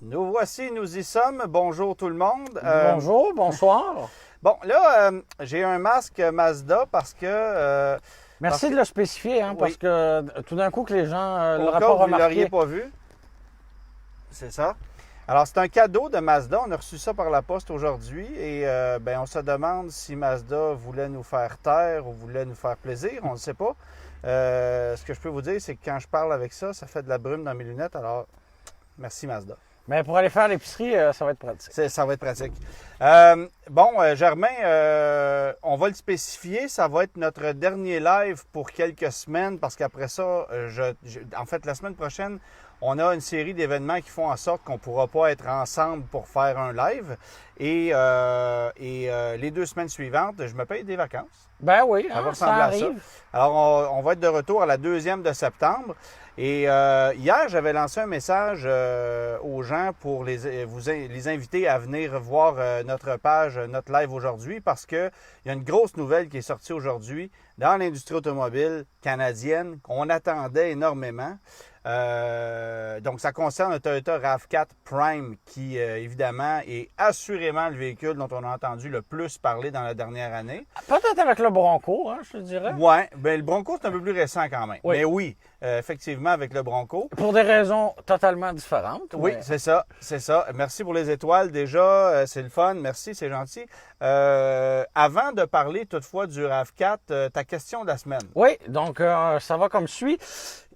Nous voici, nous y sommes. Bonjour tout le monde. Bonjour, bonsoir. Bon, là, j'ai un masque Mazda parce que... Merci de le spécifier, hein, parce que tout d'un coup que les gens au l'auraient cas pas où vous ne remarqué. l'auriez pas vu. C'est ça. Alors, c'est un cadeau de Mazda. On a reçu ça par la poste aujourd'hui et on se demande si Mazda voulait nous faire taire ou voulait nous faire plaisir. On ne sait pas. Ce que je peux vous dire, c'est que quand je parle avec ça, ça fait de la brume dans mes lunettes. Alors, merci Mazda. Mais pour aller faire l'épicerie, ça va être pratique. Ça va être pratique. Germain, on va le spécifier. Ça va être notre dernier live pour quelques semaines parce qu'après ça, en fait, la semaine prochaine, on a une série d'événements qui font en sorte qu'on ne pourra pas être ensemble pour faire un live. Et les 2 semaines suivantes, je me paye des vacances. Ben oui, Ça va ça ressembler à ça. arrive. Alors, on va être de retour à la 2e de septembre. Et hier, j'avais lancé un message aux gens pour les inviter à venir voir notre page, notre live aujourd'hui, parce qu'il y a une grosse nouvelle qui est sortie aujourd'hui dans l'industrie automobile canadienne qu'on attendait énormément. Donc, ça concerne le Toyota RAV4 Prime qui, évidemment, est assurément le véhicule dont on a entendu le plus parler dans la dernière année. Peut-être avec le Bronco, hein, je te dirais. Oui, bien, le Bronco, c'est un peu plus récent quand même. Oui. Mais oui, effectivement, avec le Bronco. Pour des raisons totalement différentes. Oui, mais- c'est ça, c'est ça. Merci pour les étoiles déjà, c'est le fun, merci, c'est gentil. Avant de parler toutefois du RAV4, ta question de la semaine. Oui, donc ça va comme suit.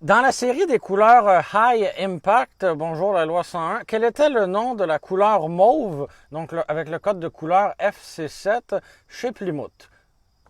Dans la série des couleurs High Impact, bonjour la loi 101, quel était le nom de la couleur mauve, donc avec le code de couleur FC7 chez Plymouth?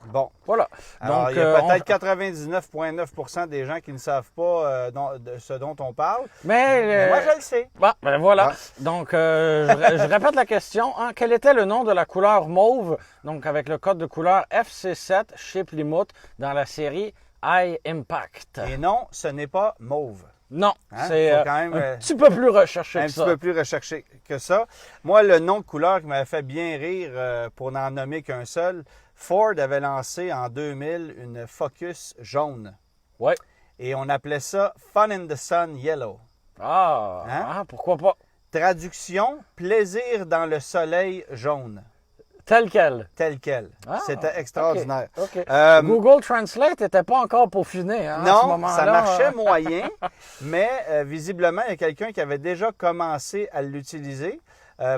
Bon, Voilà. alors Donc, il y a peut-être 99,9% des gens qui ne savent pas de ce dont on parle. Mais Moi, je le sais. ben voilà. Ah. Donc, je répète la question. Hein. Quel était le nom de la couleur mauve, donc avec le code de couleur FC7 chez Plymouth dans la série High Impact? Et non, ce n'est pas mauve. Non, Hein? c'est Faut quand même, un petit peu plus recherché Un que petit ça. peu plus recherché que ça. Moi, le nom de couleur qui m'avait fait bien rire, pour n'en nommer qu'un seul, Ford avait lancé en 2000 une Focus jaune. Ouais. Et on appelait ça Fun in the Sun Yellow. Hein? Pourquoi pas? Traduction, plaisir dans le soleil jaune. Tel quel. Tel quel. C'était extraordinaire. OK. Euh, Google Translate n'était pas encore peaufiné hein, à ce Non, moment-là. ça marchait moyen, mais visiblement, il y a quelqu'un qui avait déjà commencé à l'utiliser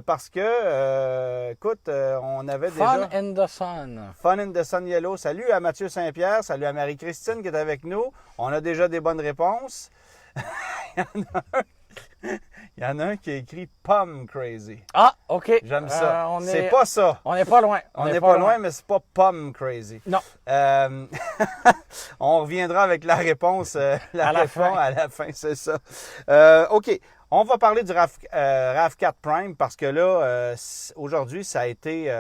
parce que, écoute, on avait Fun déjà... in the Sun. Fun in the Sun Yellow. Salut à Mathieu Saint-Pierre, salut à Marie-Christine qui est avec nous. On a déjà des bonnes réponses. Il y en a un qui a écrit Pomme Crazy. Ah, OK. J'aime ça. On C'est pas ça. On n'est pas loin. On n'est pas loin, mais c'est pas Pomme Crazy. Non. On reviendra avec la réponse À la fin. à la fin, c'est ça. OK. On va parler du RAV4 Prime parce que là, aujourd'hui, ça a été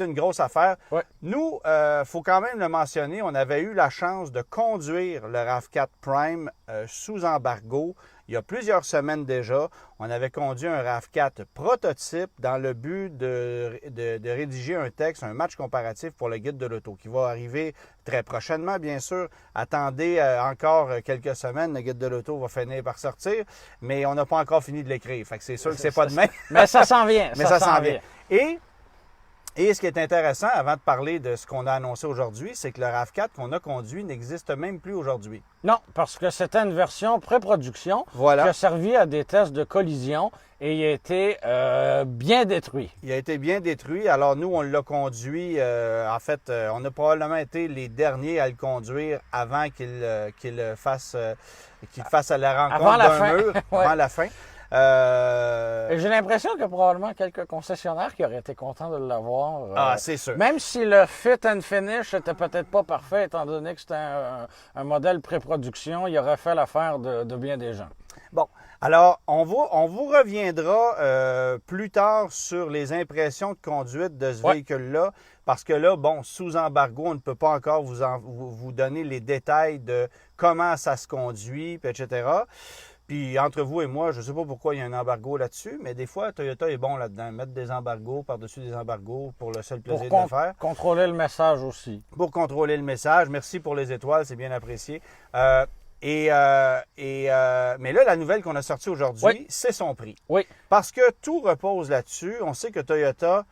une grosse affaire. Ouais. Nous, faut quand même le mentionner, on avait eu la chance de conduire le RAV4 Prime sous embargo il y a plusieurs semaines déjà. On avait conduit un RAV4 prototype dans le but de rédiger un texte, un match comparatif pour le guide de l'auto qui va arriver très prochainement, bien sûr. Attendez encore quelques semaines, le guide de l'auto va finir par sortir, mais on n'a pas encore fini de l'écrire. Fait que c'est sûr que c'est pas demain. Mais ça s'en vient. Mais ça s'en vient. Et ce qui est intéressant, avant de parler de ce qu'on a annoncé aujourd'hui, c'est que le RAV4 qu'on a conduit n'existe même plus aujourd'hui. Non, parce que c'était une version pré-production Voilà. qui a servi à des tests de collision et il a été bien détruit. Il a été bien détruit. Alors nous, on l'a conduit. On a probablement été les derniers à le conduire avant qu'il fasse à la rencontre Avant la d'un fin. mur, Ouais. avant la fin. Et j'ai l'impression qu'il y a probablement quelques concessionnaires qui auraient été contents de l'avoir. C'est sûr. Même si le fit and finish n'était peut-être pas parfait, étant donné que c'était un modèle pré-production, il aurait fait l'affaire de bien des gens. Bon, alors, on vous reviendra plus tard sur les impressions de conduite de ce véhicule-là, parce que là, bon, sous embargo, on ne peut pas encore vous donner les détails de comment ça se conduit, puis etc. Puis entre vous et moi, je ne sais pas pourquoi il y a un embargo là-dessus, mais des fois, Toyota est bon là-dedans. Mettre des embargos par-dessus des embargos pour le seul plaisir de le faire. Contrôler le message aussi. Pour contrôler le message. Merci pour les étoiles, c'est bien apprécié. Mais là, la nouvelle qu'on a sortie aujourd'hui, Oui. c'est son prix. Oui. Parce que tout repose là-dessus. On sait que Toyota,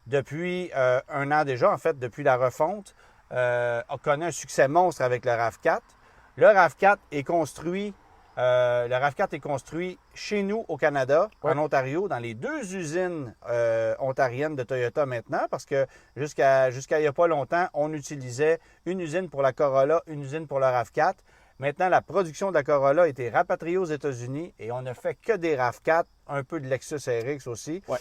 depuis un an déjà, en fait, depuis la refonte, a connu un succès monstre avec le RAV4. Le RAV4 est construit chez nous au Canada, en Ontario, dans les 2 usines ontariennes de Toyota maintenant, parce que jusqu'à il n'y a pas longtemps, on utilisait une usine pour la Corolla, une usine pour le RAV4. Maintenant, la production de la Corolla a été rapatriée aux États-Unis et on ne fait que des RAV4, un peu de Lexus RX aussi. Ouais.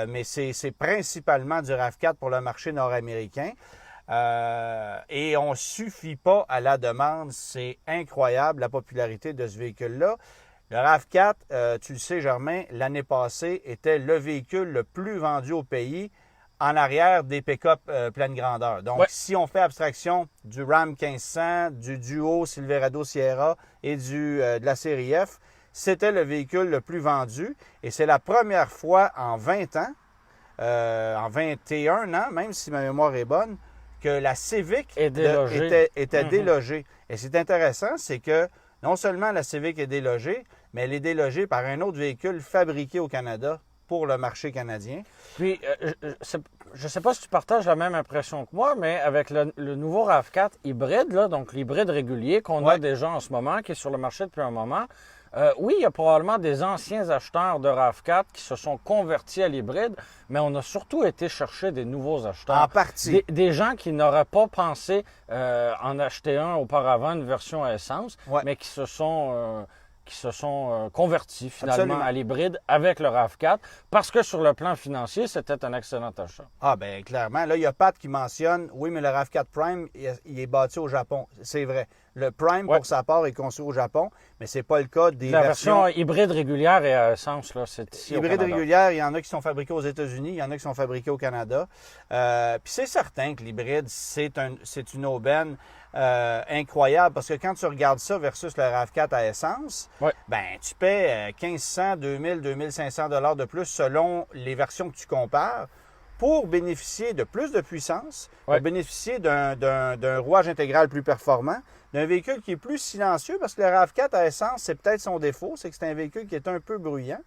Mais c'est principalement du RAV4 pour le marché nord-américain. Et on ne suffit pas à la demande. C'est incroyable la popularité de ce véhicule-là. Le RAV4, tu le sais, Germain, l'année passée, était le véhicule le plus vendu au pays en arrière des pick-up pleine grandeur. Donc, si on fait abstraction du Ram 1500, du Duo Silverado Sierra et de la série F, c'était le véhicule le plus vendu. Et c'est la première fois en 20 ans, en 21 ans, même si ma mémoire est bonne, que la Civic était délogée. Et c'est intéressant, c'est que non seulement la Civic est délogée, mais elle est délogée par un autre véhicule fabriqué au Canada pour le marché canadien. Puis, je ne sais pas si tu partages la même impression que moi, mais avec le nouveau RAV4 hybride, là, donc l'hybride régulier qu'on a déjà en ce moment, qui est sur le marché depuis un moment, oui, il y a probablement des anciens acheteurs de RAV4 qui se sont convertis à l'hybride, mais on a surtout été chercher des nouveaux acheteurs. En partie. Des gens qui n'auraient pas pensé en acheter un auparavant, une version à essence, mais qui se sont convertis finalement à l'hybride avec le RAV4 parce que sur le plan financier, c'était un excellent achat. Ah bien, clairement. Là, il y a Pat qui mentionne, oui, mais le RAV4 Prime, il est bâti au Japon. C'est vrai. Le Prime, pour sa part, est conçu au Japon, mais c'est pas le cas des versions... La version hybride régulière et à essence, là, c'est ici au Canada. Hybride régulière, il y en a qui sont fabriqués aux États-Unis, il y en a qui sont fabriqués au Canada. Puis c'est certain que l'hybride, c'est une aubaine incroyable, parce que quand tu regardes ça versus le RAV4 à essence, ben tu paies 1500, 2000, 2500 $ de plus selon les versions que tu compares, pour bénéficier de plus de puissance, pour bénéficier d'un rouage intégral plus performant, d'un véhicule qui est plus silencieux, parce que le RAV4 à essence, c'est peut-être son défaut, c'est que c'est un véhicule qui est un peu bruyant.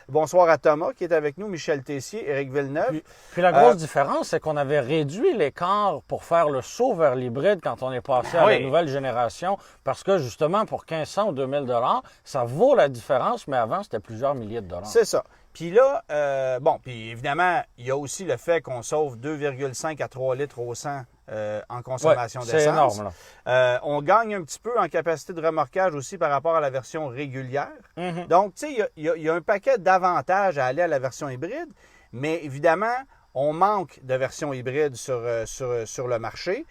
Bonsoir à Thomas qui est avec nous, Michel Tessier, Éric Villeneuve. Puis la grosse différence, c'est qu'on avait réduit l'écart pour faire le saut vers l'hybride quand on est passé à la nouvelle génération, parce que justement, pour 1500 ou 2000 $, ça vaut la différence, mais avant, c'était plusieurs milliers de dollars. C'est ça. Puis là, puis évidemment, il y a aussi le fait qu'on sauve 2,5 à 3 litres au 100 en consommation d'essence. C'est énorme, là. On gagne un petit peu en capacité de remorquage aussi par rapport à la version régulière. Donc, tu sais, il y a un paquet d'avantages à aller à la version hybride, mais évidemment, on manque de versions hybrides sur le marché,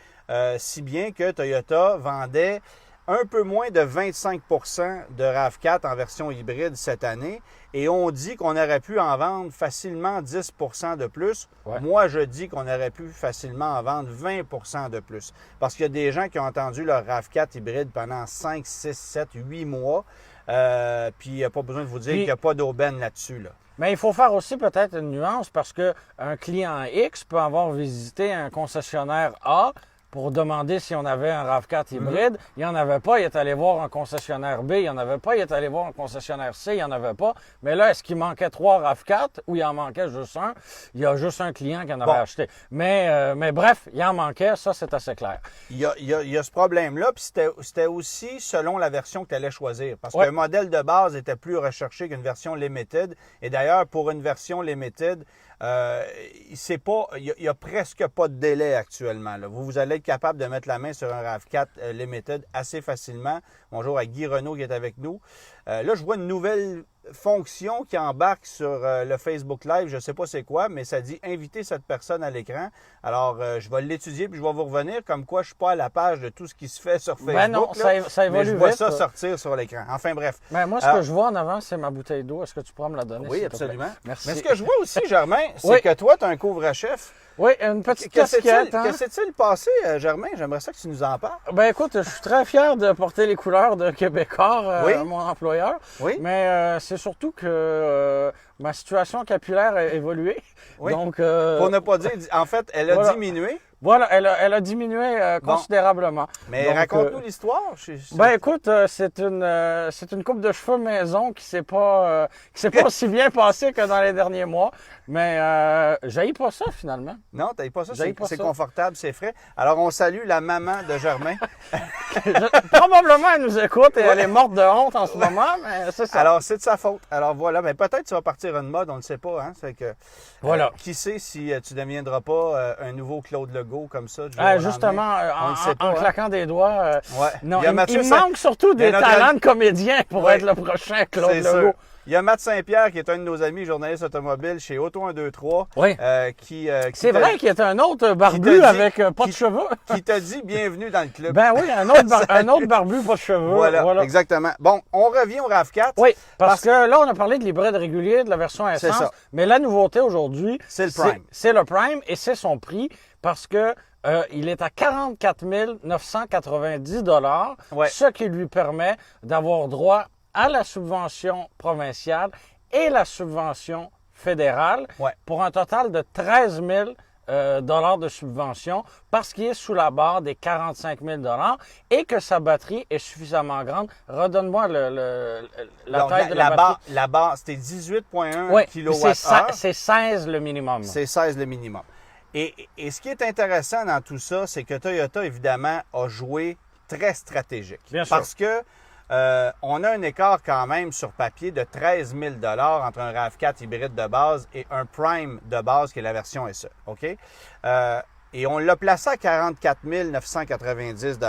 si bien que Toyota vendait un peu moins de 25 % de RAV4 en version hybride cette année. Et on dit qu'on aurait pu en vendre facilement 10 % de plus. Moi, je dis qu'on aurait pu facilement en vendre 20 % de plus. Parce qu'il y a des gens qui ont entendu leur RAV4 hybride pendant 5, 6, 7, 8 mois. Puis il n'y a pas besoin de vous dire qu'il n'y a pas d'aubaine là-dessus. Là. Mais il faut faire aussi peut-être une nuance parce qu'un client X peut avoir visité un concessionnaire A pour demander si on avait un RAV4 hybride. Il n'y en avait pas. Il est allé voir un concessionnaire B. Il n'y en avait pas. Il est allé voir un concessionnaire C. Il n'y en avait pas. Mais là, est-ce qu'il manquait 3 RAV4 ou il en manquait juste un? Il y a juste un client qui en avait acheté. Mais bref, il en manquait. Ça, c'est assez clair. Il y a ce problème-là. Puis c'était aussi selon la version que tu allais choisir. Parce qu'un modèle de base était plus recherché qu'une version Limited. Et d'ailleurs, pour une version Limited, il n'y a presque pas de délai actuellement. Là. Vous allez être capable de mettre la main sur un RAV4 Limited assez facilement. Bonjour à Guy Renaud qui est avec nous. Là, je vois une nouvelle fonction qui embarque sur le Facebook Live. Je ne sais pas c'est quoi, mais ça dit « Inviter cette personne à l'écran ». Alors, je vais l'étudier puis je vais vous revenir comme quoi je ne suis pas à la page de tout ce qui se fait sur Facebook. Ben non, ça évolue mais je vois vite, ça sortir sur l'écran. Enfin, bref. Ben moi, ce que je vois en avant, c'est ma bouteille d'eau. Est-ce que tu pourras me la donner? Oui, absolument. Merci. Mais ce que je vois aussi, Germain, c'est que toi, tu as un couvre-chef. Oui, une petite casquette. Que s'est-il passé, Germain? J'aimerais ça que tu nous en parles. Ben écoute, je suis très fier de porter les couleurs de Québécois, mon employeur. Oui. Mais c'est surtout que ma situation capillaire a évolué. Oui. Donc, pour ne pas dire, en fait, elle a diminué. Voilà, elle a diminué considérablement. Mais Donc, raconte-nous l'histoire. Ben écoute, c'est une coupe de cheveux maison qui s'est pas aussi bien passée que dans les derniers mois, mais j'haïs pas ça finalement. Non, t'as pas ça, J'haïs pas c'est ça. confortable, c'est frais. Alors on salue la maman de Germain. Probablement elle nous écoute et elle est morte de honte en ce moment, mais c'est ça. Alors c'est de sa faute. Alors voilà, mais peut-être tu vas partir une mode, on ne le sait pas, hein. C'est que Voilà. qui sait si tu ne deviendras pas un nouveau Claude Legault comme ça du jour Ah, au justement, lendemain. On le sait pas, en hein. claquant des doigts. Ouais. Non, Il y a Mathieu il manque surtout des notre talents ami- de comédien pour Ouais. être le prochain Claude C'est Legault. sûr. Il y a Matt Saint-Pierre qui est un de nos amis journalistes automobiles chez Auto 123 Oui. qui C'est t'a- vrai qu'il y a un autre qui barbu t'a dit- avec pas de qui- cheveux. qui t'a dit bienvenue dans le club. Ben oui, un autre barbu pas de cheveux. Voilà, exactement. Bon, on revient au RAV4. Oui, parce que là, on a parlé de l'hybride régulier, de la version C'est essence, ça. mais la nouveauté aujourd'hui, C'est le Prime. C'est le Prime et c'est son prix parce que il est à 44 990 $, Ouais. ce qui lui permet d'avoir droit à la subvention provinciale et la subvention fédérale Ouais. pour un total de 13 000 dollars de subvention parce qu'il est sous la barre des 45 000 dollars et que sa batterie est suffisamment grande. Redonne-moi la Donc, taille de la batterie. la barre, c'était 18,1 Oui, kWh. c'est 16 le minimum. C'est 16 le minimum. Et ce qui est intéressant dans tout ça, c'est que Toyota, évidemment, a joué très stratégique. Bien sûr. Parce que on a un écart quand même sur papier de 13 000 entre un RAV4 hybride de base et un Prime de base qui est la version SE. OK? Et on l'a placé à 44 990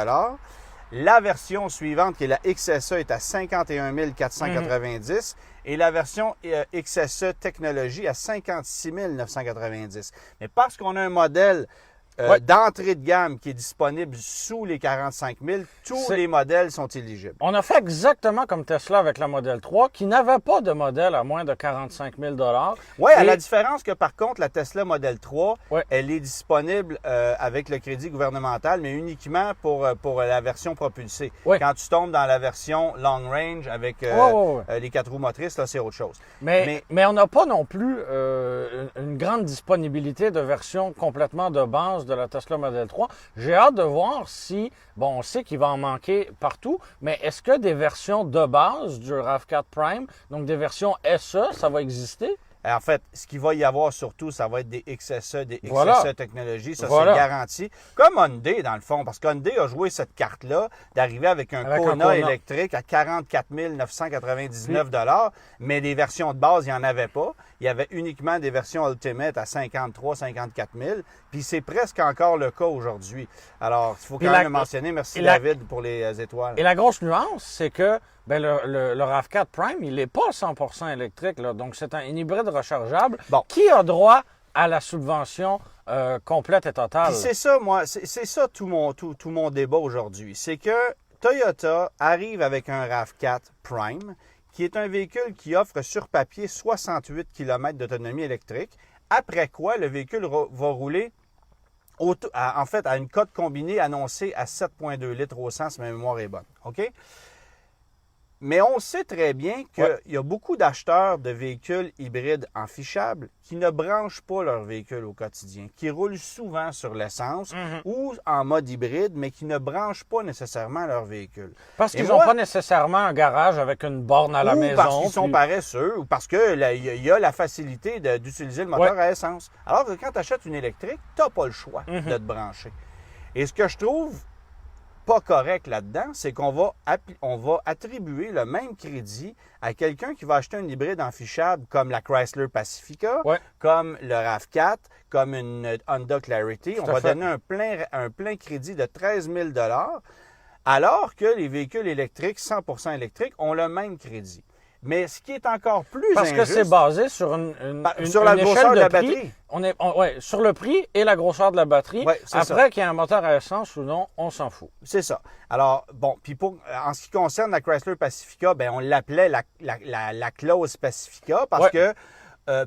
La version suivante, qui est la XSE, est à 51 490 et la version XSE Technologie à 56 990. Mais parce qu'on a un modèle Ouais. d'entrée de gamme qui est disponible sous les 45 000, tous les modèles sont éligibles. On a fait exactement comme Tesla avec la Model 3, qui n'avait pas de modèle à moins de 45 000 Oui, à Et- la différence que par contre, la Tesla Model 3, Ouais. elle est disponible avec le crédit gouvernemental, mais uniquement pour la version propulsée. Ouais. Quand tu tombes dans la version long range avec Ouais. les 4 roues motrices, là, c'est autre chose. Mais on n'a pas non plus une grande disponibilité de versions complètement de base de la Tesla Model 3. J'ai hâte de voir si, bon, on sait qu'il va en manquer partout, mais est-ce que des versions de base du RAV4 Prime, donc des versions SE, ça va exister? En fait, ce qu'il va y avoir surtout, ça va être des XSE, des Voilà. XSE technologies, ça Voilà. c'est garanti. Comme Hyundai, dans le fond, parce qu'Hyundai a joué cette carte-là d'arriver avec un Avec un Kona Kona. électrique à 44 999 mais les versions de base, il n'y en avait pas. Il y avait uniquement des versions Ultimate à 53 54 000 puis c'est presque encore le cas aujourd'hui. Alors, il faut quand Et même la- le mentionner. Merci et la- David pour les étoiles. Et la grosse nuance, c'est que ben, le RAV4 Prime, il n'est pas 100% électrique. Là. Donc, c'est un hybride rechargeable Bon. qui a droit à la subvention complète et totale. Puis c'est ça, moi, c'est ça tout mon débat aujourd'hui. C'est que Toyota arrive avec un RAV4 Prime, qui est un véhicule qui offre sur papier 68 km d'autonomie électrique, après quoi le véhicule va rouler en fait à une cote combinée annoncée à 7,2 litres au 100, si ma mémoire est bonne. OK? Mais on sait très bien qu'il Ouais. y a beaucoup d'acheteurs de véhicules hybrides en fichable qui ne branchent pas leur véhicule au quotidien, qui roulent souvent sur l'essence ou en mode hybride, mais qui ne branchent pas nécessairement leur véhicule. Parce Et qu'ils moi- n'ont pas nécessairement un garage avec une borne à la ou maison. parce qu'ils sont puis- paresseux, ou parce qu'il y a la facilité d'utiliser le moteur à essence. Alors que quand tu achètes une électrique, tu n'as pas le choix de te brancher. Et ce que je trouve pas correct là-dedans, c'est qu'on va attribuer le même crédit à quelqu'un qui va acheter un hybride en fichable comme la Chrysler Pacifica, Ouais. comme le RAV4, comme une Honda Clarity. On à va fait. donner un plein crédit de 13 000 alors que les véhicules électriques, 100% électriques, ont le même crédit. Mais ce qui est encore plus Parce que injuste, c'est basé sur sur la une grosseur échelle de la prix. batterie. Sur le prix et la grosseur de la batterie. Ouais, c'est Après qu'il y ait un moteur à essence ou non, on s'en fout. C'est ça. Alors, bon, puis en ce qui concerne la Chrysler Pacifica, ben on l'appelait la clause Pacifica parce Ouais. que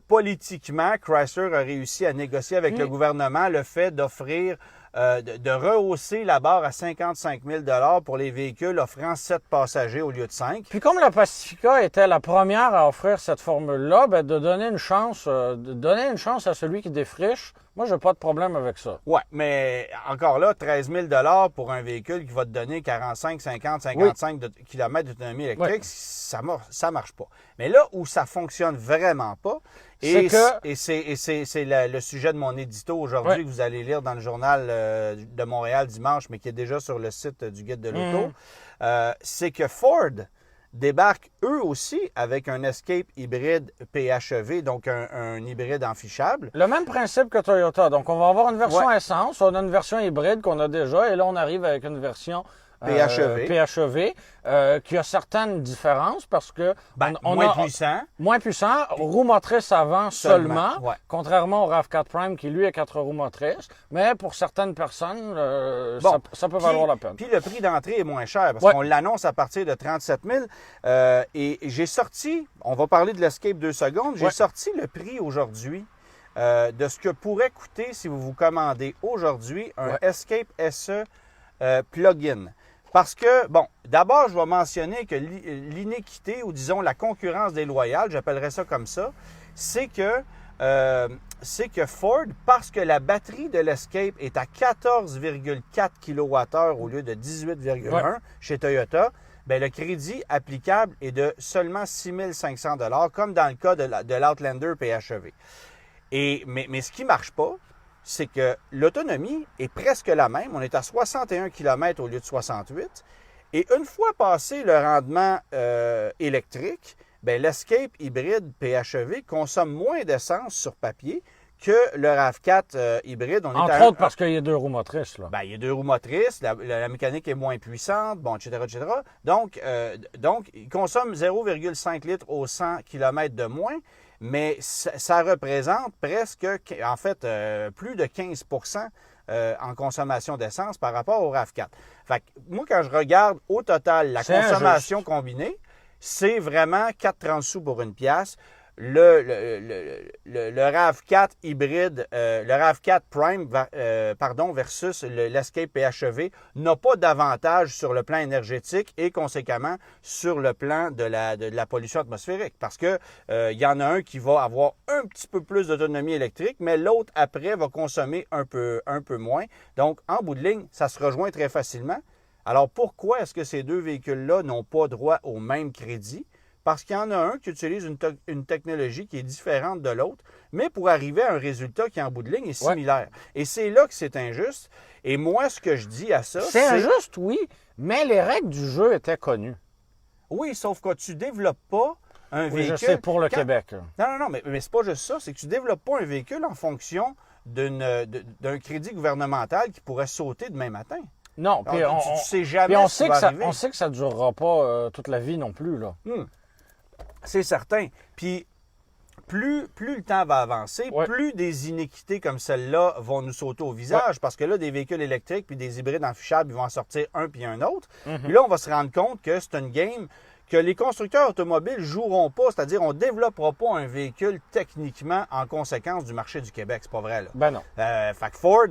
politiquement, Chrysler a réussi à négocier avec le gouvernement le fait d'offrir de rehausser la barre à 55 000 pour les véhicules offrant 7 passagers au lieu de 5. Puis comme la Pacifica était la première à offrir cette formule-là, ben de donner une chance à celui qui défriche, moi, j'ai pas de problème avec ça. Ouais, mais encore là, 13 000 pour un véhicule qui va te donner 45, 50, 55 km d'autonomie électrique, ça marche pas. Mais là où ça fonctionne vraiment pas, et c'est le sujet de mon édito aujourd'hui que vous allez lire dans le journal de Montréal dimanche, mais qui est déjà sur le site du Guide de l'auto, c'est que Ford débarquent eux aussi avec un Escape hybride PHEV, donc un hybride enfichable. Le même principe que Toyota. Donc, on va avoir une version essence, on a une version hybride qu'on a déjà, et là, on arrive avec une version PHEV qui a certaines différences parce que moins puissant, roue motrice avant seulement contrairement au RAV4 Prime qui lui a 4 roues motrices, mais pour certaines personnes ça peut valoir la peine. Puis le prix d'entrée est moins cher parce qu'on l'annonce à partir de 37 000 et j'ai sorti, on va parler de l'Escape 2 secondes, j'ai sorti le prix aujourd'hui de ce que pourrait coûter si vous vous commandez aujourd'hui un Escape SE plug-in. Parce que, bon, d'abord, je vais mentionner que l'inéquité, ou disons la concurrence déloyale, j'appellerais ça comme ça, c'est que Ford, parce que la batterie de l'Escape est à 14,4 kWh au lieu de 18,1 chez Toyota, bien, le crédit applicable est de seulement 6 500 $, comme dans le cas de l'Outlander PHEV. Mais ce qui ne marche pas, c'est que l'autonomie est presque la même. On est à 61 km au lieu de 68. Et une fois passé le rendement électrique, bien, l'Escape hybride PHEV consomme moins d'essence sur papier que le RAV4 hybride. Entre autres parce qu'il y a 2 roues motrices. Là. Bien, il y a 2 roues motrices, la mécanique est moins puissante, bon, etc., etc. Donc, il consomme 0,5 litres au 100 km de moins. Mais ça représente presque, en fait, plus de 15 en consommation d'essence par rapport au RAV4. Fait que moi, quand je regarde au total la consommation combinée, c'est vraiment 4,30 sous pour une pièce. Le RAV4 hybride, le RAV4 Prime, versus l'Escape PHEV n'a pas d'avantage sur le plan énergétique et conséquemment sur le plan de la pollution atmosphérique. Parce que il y en a un qui va avoir un petit peu plus d'autonomie électrique, mais l'autre après va consommer un peu moins. Donc, en bout de ligne, ça se rejoint très facilement. Alors, pourquoi est-ce que ces deux véhicules-là n'ont pas droit au même crédit? Parce qu'il y en a un qui utilise une technologie qui est différente de l'autre, mais pour arriver à un résultat qui, en bout de ligne, est similaire. Et c'est là que c'est injuste. Et moi, ce que je dis à ça, c'est injuste, oui, mais les règles du jeu étaient connues. Oui, sauf que tu ne développes pas un véhicule... Je sais, pour le Québec. Non, mais c'est pas juste ça. C'est que tu ne développes pas un véhicule en fonction d'un crédit gouvernemental qui pourrait sauter demain matin. Non, puis tu sais jamais ce qui va arriver. On sait que ça ne durera pas toute la vie non plus, là. C'est certain. Puis, plus le temps va avancer, plus des inéquités comme celle-là vont nous sauter au visage. Parce que là, des véhicules électriques puis des hybrides enfichables, ils vont en sortir un puis un autre. Puis là, on va se rendre compte que c'est une game que les constructeurs automobiles joueront pas. C'est-à-dire, on ne développera pas un véhicule techniquement en conséquence du marché du Québec. C'est pas vrai, là. Ben non. Fait que Ford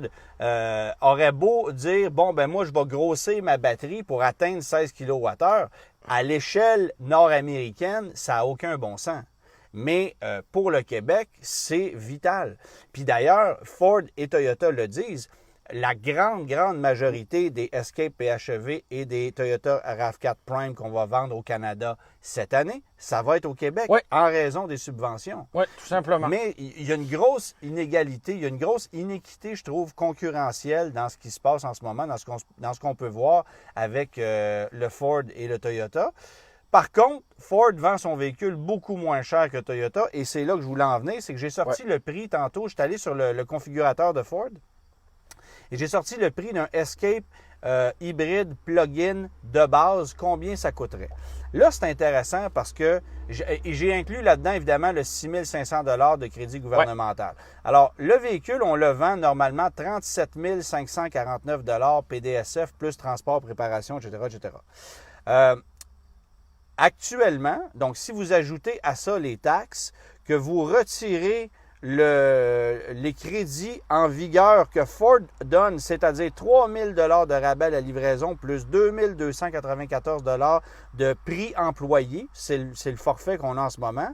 aurait beau dire, bon, ben moi, je vais grosser ma batterie pour atteindre 16 kWh. À l'échelle nord-américaine, ça n'a aucun bon sens. Mais pour le Québec, c'est vital. Puis d'ailleurs, Ford et Toyota le disent, la grande majorité des Escape PHEV et des Toyota RAV4 Prime qu'on va vendre au Canada cette année, ça va être au Québec en raison des subventions. Oui, tout simplement. Mais il y a une grosse inégalité, il y a une grosse inéquité, je trouve, concurrentielle dans ce qui se passe en ce moment, dans ce qu'on peut voir avec le Ford et le Toyota. Par contre, Ford vend son véhicule beaucoup moins cher que Toyota et c'est là que je voulais en venir, c'est que j'ai sorti le prix tantôt, je suis allé sur le configurateur de Ford. Et j'ai sorti le prix d'un Escape hybride plug-in de base, combien ça coûterait. Là, c'est intéressant parce que j'ai inclus là-dedans, évidemment, le 6 500 $ de crédit gouvernemental. Alors, le véhicule, on le vend normalement 37 549 $ PDSF, plus transport, préparation, etc., etc. Actuellement, donc si vous ajoutez à ça les taxes, que vous retirez les crédits en vigueur que Ford donne, c'est-à-dire 3 000 de rabais à la livraison plus 2 294 de prix employé, c'est le forfait qu'on a en ce moment,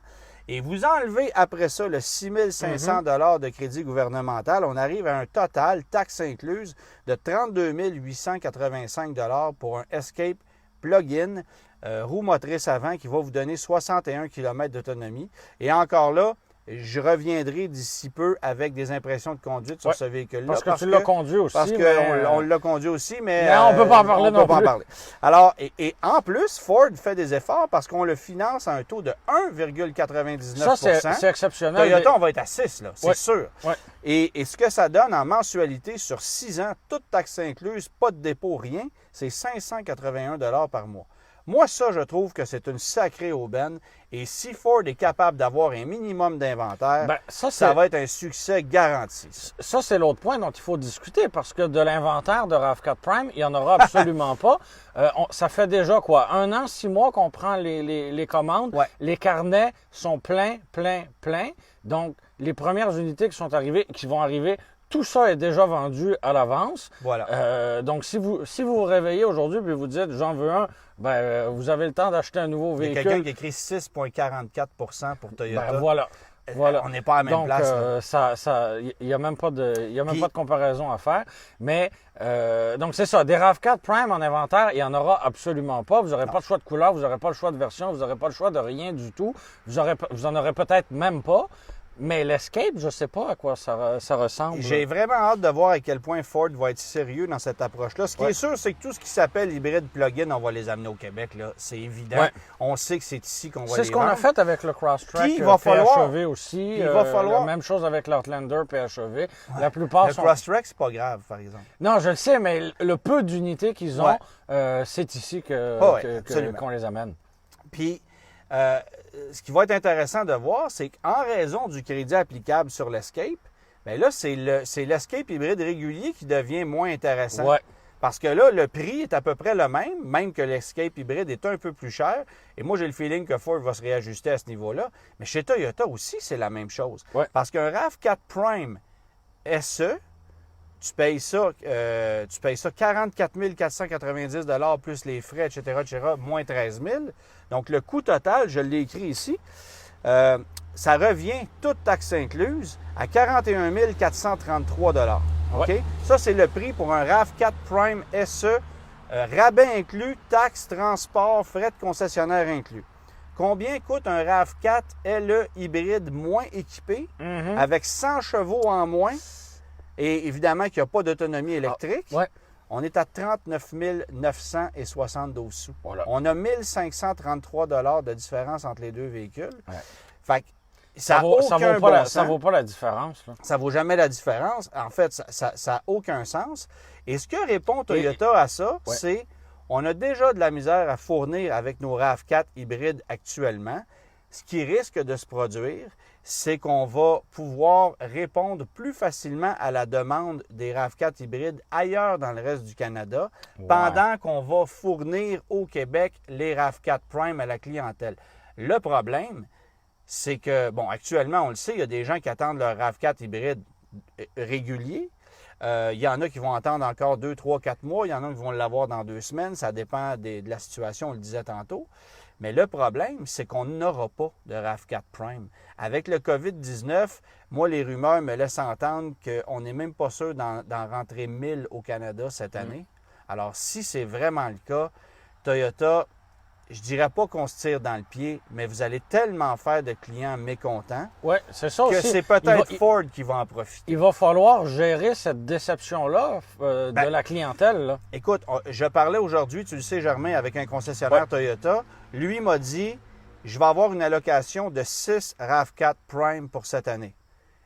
et vous enlevez après ça le 6 500 de crédit gouvernemental, on arrive à un total, taxes incluses, de 32 885 pour un Escape plug-in, roue motrice avant, qui va vous donner 61 km d'autonomie. Et encore là, je reviendrai d'ici peu avec des impressions de conduite sur ce véhicule-là. Parce que tu l'as conduit aussi. Parce qu'on l'a conduit aussi, mais on ne peut pas en parler non plus. Alors, et en plus, Ford fait des efforts parce qu'on le finance à un taux de 1,99 Ça, c'est exceptionnel. Toyota, on va être à 6, là, c'est sûr. Ouais. Et ce que ça donne en mensualité sur 6 ans, toute taxe incluse, pas de dépôt, rien, c'est 581 par mois. Moi, ça, je trouve que c'est une sacrée aubaine. Et si Ford est capable d'avoir un minimum d'inventaire, ça va être un succès garanti. Ça, c'est l'autre point dont il faut discuter, parce que de l'inventaire de RAV4 Prime, il n'y en aura absolument pas. Ça fait déjà quoi? 1 an, 6 mois qu'on prend les commandes. Ouais. Les carnets sont pleins. Donc, les premières unités qui vont arriver, tout ça est déjà vendu à l'avance. Voilà. Donc, si vous réveillez aujourd'hui et vous dites « j'en veux un », vous avez le temps d'acheter un nouveau véhicule. Il y a quelqu'un qui écrit 6,44 pour Toyota. Voilà. On n'est pas à la même place. Il n'y a même pas de comparaison à faire. Mais, donc c'est ça. Des RAV4 Prime en inventaire, il n'y en aura absolument pas. Vous n'aurez pas le choix de couleur, vous n'aurez pas le choix de version, vous n'aurez pas le choix de rien du tout. Vous en aurez peut-être même pas. Mais l'Escape, je ne sais pas à quoi ça ressemble. J'ai vraiment hâte de voir à quel point Ford va être sérieux dans cette approche-là. Ce qui est sûr, c'est que tout ce qui s'appelle hybride plug-in, on va les amener au Québec. Là. C'est évident. Ouais. On sait que c'est ici qu'on va les vendre. C'est ce qu'on a fait avec le Crosstrek PHEV aussi. La même chose avec l'Outlander PHEV. Ouais. La plupart le Crosstrek, c'est pas grave, par exemple. Non, je le sais, mais le peu d'unités qu'ils ont, c'est ici qu'on les amène. Puis, ce qui va être intéressant de voir, c'est qu'en raison du crédit applicable sur l'Escape, bien là, c'est l'Escape hybride régulier qui devient moins intéressant. Ouais. Parce que là, le prix est à peu près le même que l'Escape hybride est un peu plus cher. Et moi, j'ai le feeling que Ford va se réajuster à ce niveau-là. Mais chez Toyota aussi, c'est la même chose. Ouais. Parce qu'un RAV4 Prime SE, tu payes ça 44 490 plus les frais, etc., moins 13 000. Donc, le coût total, je l'ai écrit ici, ça revient, toute taxe incluse, à 41 433 OK? Ouais. Ça, c'est le prix pour un RAV4 Prime SE, rabais inclus, taxes, transport, frais de concessionnaire inclus. Combien coûte un RAV4 LE hybride moins équipé, avec 100 chevaux en moins, et évidemment qu'il n'y a pas d'autonomie électrique? Ouais. On est à 39 972 sous. Voilà. On a 1 533 de différence entre les deux véhicules. Ouais. Fait que ça vaut pas la différence. Là. Ça vaut jamais la différence. En fait, ça n'a aucun sens. Et ce que répond Toyota à ça, c'est on a déjà de la misère à fournir avec nos RAV4 hybrides actuellement. Ce qui risque de se produire, c'est qu'on va pouvoir répondre plus facilement à la demande des RAV4 hybrides ailleurs dans le reste du Canada, pendant qu'on va fournir au Québec les RAV4 Prime à la clientèle. Le problème, c'est que, bon, actuellement, on le sait, il y a des gens qui attendent leur RAV4 hybride régulier. Il y en a qui vont attendre encore 2, 3, 4 mois. Il y en a qui vont l'avoir dans 2 semaines. Ça dépend de la situation, on le disait tantôt. Mais le problème, c'est qu'on n'aura pas de RAV4 Prime. Avec le COVID-19, moi, les rumeurs me laissent entendre qu'on n'est même pas sûr d'en rentrer 1000 au Canada cette année. Alors, si c'est vraiment le cas, Toyota, je dirais pas qu'on se tire dans le pied, mais vous allez tellement faire de clients mécontents c'est ça que aussi. c'est peut-être Ford qui va en profiter. Il va falloir gérer cette déception-là de la clientèle. Là. Écoute, je parlais aujourd'hui, tu le sais, Germain, avec un concessionnaire Toyota. Lui m'a dit, je vais avoir une allocation de 6 RAV4 Prime pour cette année.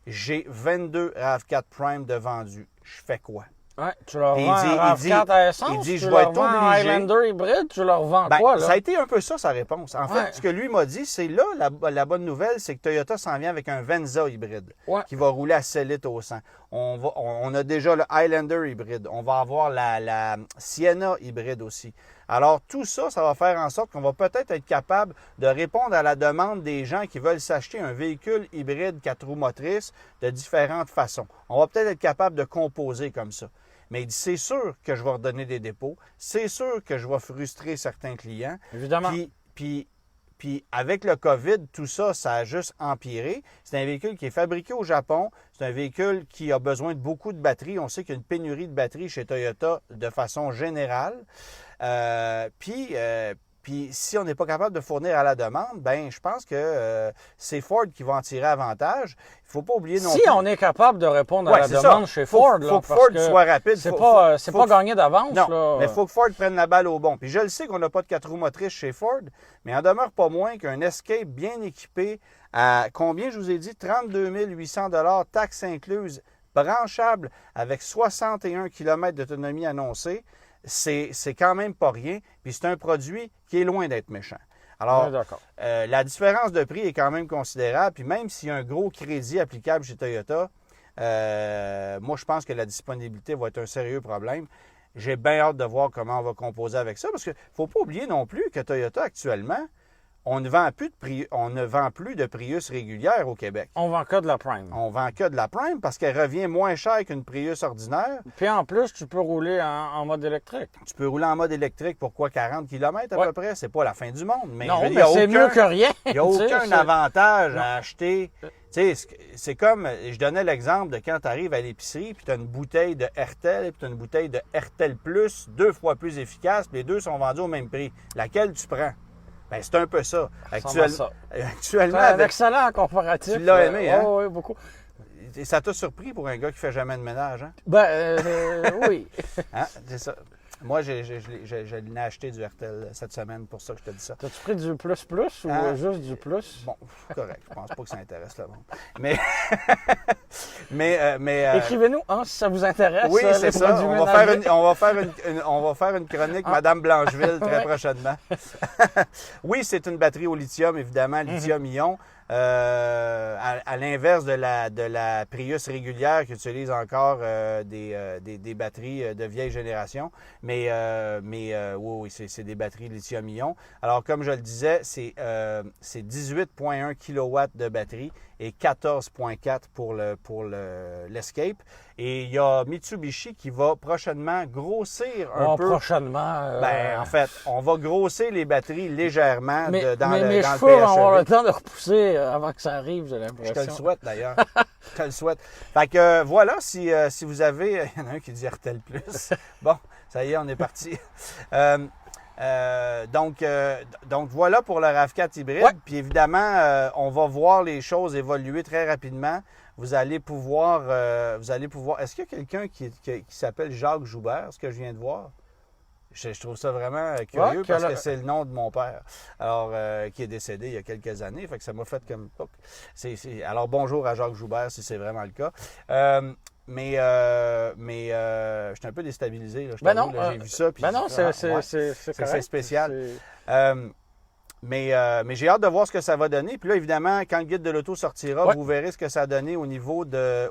J'ai 22 RAV4 Prime de vendus. Je fais quoi? Ouais, tu leur vends un RAV4 à essence, il dit, tu leur vends un Highlander hybride, tu leur vends quoi, là? Ça a été un peu ça, sa réponse. En fait, ce que lui m'a dit, c'est là, la bonne nouvelle, c'est que Toyota s'en vient avec un Venza hybride qui va rouler à 7 litres au 100. On a déjà le Highlander hybride. On va avoir la Sienna hybride aussi. Alors, tout ça, ça va faire en sorte qu'on va peut-être être capable de répondre à la demande des gens qui veulent s'acheter un véhicule hybride 4 roues motrices de différentes façons. On va peut-être être capable de composer comme ça. Mais il dit, c'est sûr que je vais redonner des dépôts, c'est sûr que je vais frustrer certains clients. Évidemment. Puis avec le COVID, tout ça, ça a juste empiré. C'est un véhicule qui est fabriqué au Japon. C'est un véhicule qui a besoin de beaucoup de batteries. On sait qu'il y a une pénurie de batteries chez Toyota de façon générale. Puis si on n'est pas capable de fournir à la demande, ben je pense que c'est Ford qui va en tirer avantage. Il ne faut pas oublier non plus. Si on est capable de répondre à la demande chez Ford, il faut que Ford soit rapide. C'est pas gagné d'avance. Non, là. mais il faut que Ford prenne la balle au bon. Puis je le sais qu'on n'a pas de 4 roues motrices chez Ford, mais il en demeure pas moins qu'un Escape bien équipé à combien, je vous ai dit, 32 800 $, taxes incluses, branchable avec 61 km d'autonomie annoncée. C'est quand même pas rien, puis c'est un produit qui est loin d'être méchant. Alors, la différence de prix est quand même considérable, puis même s'il y a un gros crédit applicable chez Toyota, moi, je pense que la disponibilité va être un sérieux problème. J'ai bien hâte de voir comment on va composer avec ça, parce qu'il ne faut pas oublier non plus que Toyota, actuellement, on ne vend plus de Prius régulière au Québec. On vend que de la Prime. On vend que de la Prime parce qu'elle revient moins cher qu'une Prius ordinaire. Puis en plus, tu peux rouler en mode électrique. Tu peux rouler en mode électrique pour quoi? 40 km à peu près? C'est pas la fin du monde. Mais non, mais c'est mieux que rien. Il n'y a aucun avantage à acheter. Tu sais, c'est comme, je donnais l'exemple de quand tu arrives à l'épicerie, puis tu as une bouteille de Hertel, puis tu as une bouteille de Hertel Plus, 2 fois plus efficace, puis les deux sont vendus au même prix. Laquelle tu prends? Bien, c'est un peu ça. Actuellement, un excellent comparatif. Tu l'as aimé, hein? Oui, beaucoup. Ça t'a surpris pour un gars qui fait jamais de ménage, hein? Oui. Hein? C'est ça. Moi, je l'ai acheté du Hertel cette semaine, pour ça que je te dis ça. T'as-tu pris du plus ou juste du plus? Bon, correct. Je pense pas que ça intéresse le monde. Mais écrivez-nous si ça vous intéresse. Oui, c'est ça. On va faire une chronique Madame Blancheville très prochainement. Oui, c'est une batterie au lithium, évidemment, lithium-ion. À l'inverse de la Prius régulière qui utilise encore des batteries de vieille génération. Mais oui, c'est des batteries lithium-ion. Alors, comme je le disais, c'est 18,1 kW de batterie et 14,4 pour l'Escape. Et il y a Mitsubishi qui va prochainement grossir un peu. Prochainement. En fait, on va grossir les batteries légèrement dans le cheveux vont avoir le temps de repousser avant que ça arrive, j'ai l'impression. Je te le souhaite d'ailleurs. Je te le souhaite. Fait que voilà, si vous avez... Il y en a un qui dit Hertel Plus. Bon, ça y est, on est parti. Donc voilà pour le RAV4 hybride. Ouais. Puis évidemment, on va voir les choses évoluer très rapidement. Vous allez pouvoir. Est-ce qu'il y a quelqu'un qui s'appelle Jacques Joubert, ce que je viens de voir? Je trouve ça vraiment curieux parce que c'est le nom de mon père, alors qui est décédé il y a quelques années. Fait que ça m'a fait comme. Alors bonjour à Jacques Joubert si c'est vraiment le cas. Mais je suis un peu déstabilisé. Là, j'ai vu ça. Puis c'est spécial. Mais j'ai hâte de voir ce que ça va donner. Puis là, évidemment, quand le guide de l'auto sortira, vous verrez ce que ça a donné au niveau des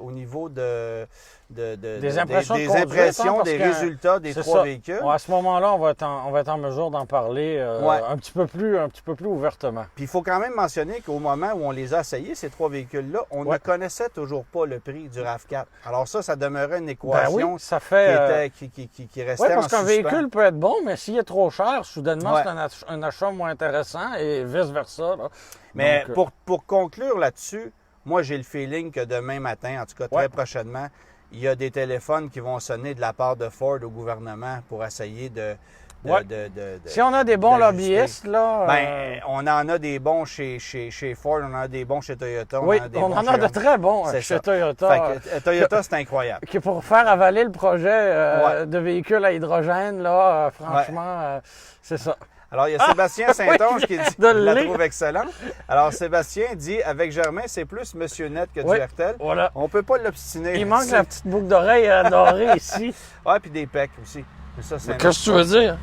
impressions, des résultats des trois véhicules. À ce moment-là, on va être en mesure d'en parler un petit peu plus ouvertement. Puis il faut quand même mentionner qu'au moment où on les a essayés, ces trois véhicules-là, on ne connaissait toujours pas le prix du RAV4. Alors ça demeurait une équation ça fait, qui restait en parce qu'un suspens. véhicule peut être bon, mais s'il est trop cher, soudainement, c'est un achat moins intéressant et vice-versa. Là. Mais pour conclure là-dessus, moi, j'ai le feeling que demain matin, en tout cas très prochainement, il y a des téléphones qui vont sonner de la part de Ford au gouvernement pour essayer de si on a des bons lobbyistes, là... on en a des bons chez Ford, on en a des bons chez Toyota. On en a de très bons chez Toyota. Toyota, c'est incroyable. Pour faire avaler le projet de véhicules à hydrogène, là, franchement, c'est ça. Alors, il y a Sébastien Saint-Onge qui dit qu'il la trouve excellente. Alors, Sébastien dit, avec Germain, c'est plus Monsieur Net que du Hertel. Voilà. On ne peut pas l'obstiner. Il manque la petite boucle d'oreille dorée ici. Oui, puis des pecs aussi. Qu'est-ce que tu veux dire?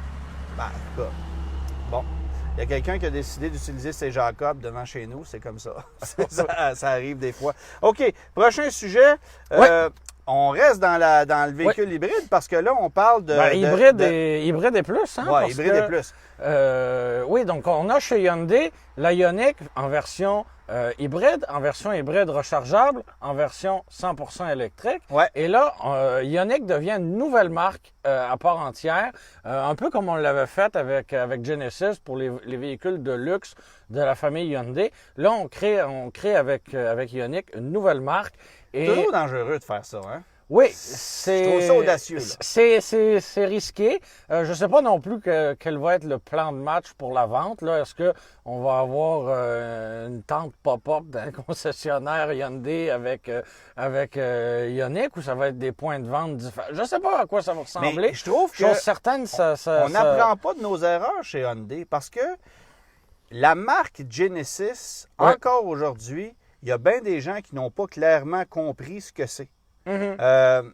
En tout cas, bon. Il y a quelqu'un qui a décidé d'utiliser ses Jacob devant chez nous. C'est comme ça. Ça arrive des fois. OK. Prochain sujet. on reste dans le véhicule hybride parce que là, on parle de... hybride et plus. Hein, oui, hybride et plus. Oui, donc on a chez Hyundai la Ioniq en version hybride, en version hybride rechargeable, en version 100% électrique. Ouais. Et là, Ioniq devient une nouvelle marque à part entière, un peu comme on l'avait fait avec Genesis pour les véhicules de luxe de la famille Hyundai. Là, on crée avec Ioniq une nouvelle marque. C'est toujours dangereux de faire ça, hein? Oui, je trouve ça audacieux. C'est risqué. Je ne sais pas non plus quel va être le plan de match pour la vente. Là, est-ce qu'on va avoir une tente pop-up dans le concessionnaire Hyundai avec Ioniq ou ça va être des points de vente différents? Je ne sais pas à quoi ça va ressembler. Mais je trouve que chose certaine, on n'apprend pas de nos erreurs chez Hyundai parce que la marque Genesis, encore aujourd'hui, il y a bien des gens qui n'ont pas clairement compris ce que c'est. Mm-hmm.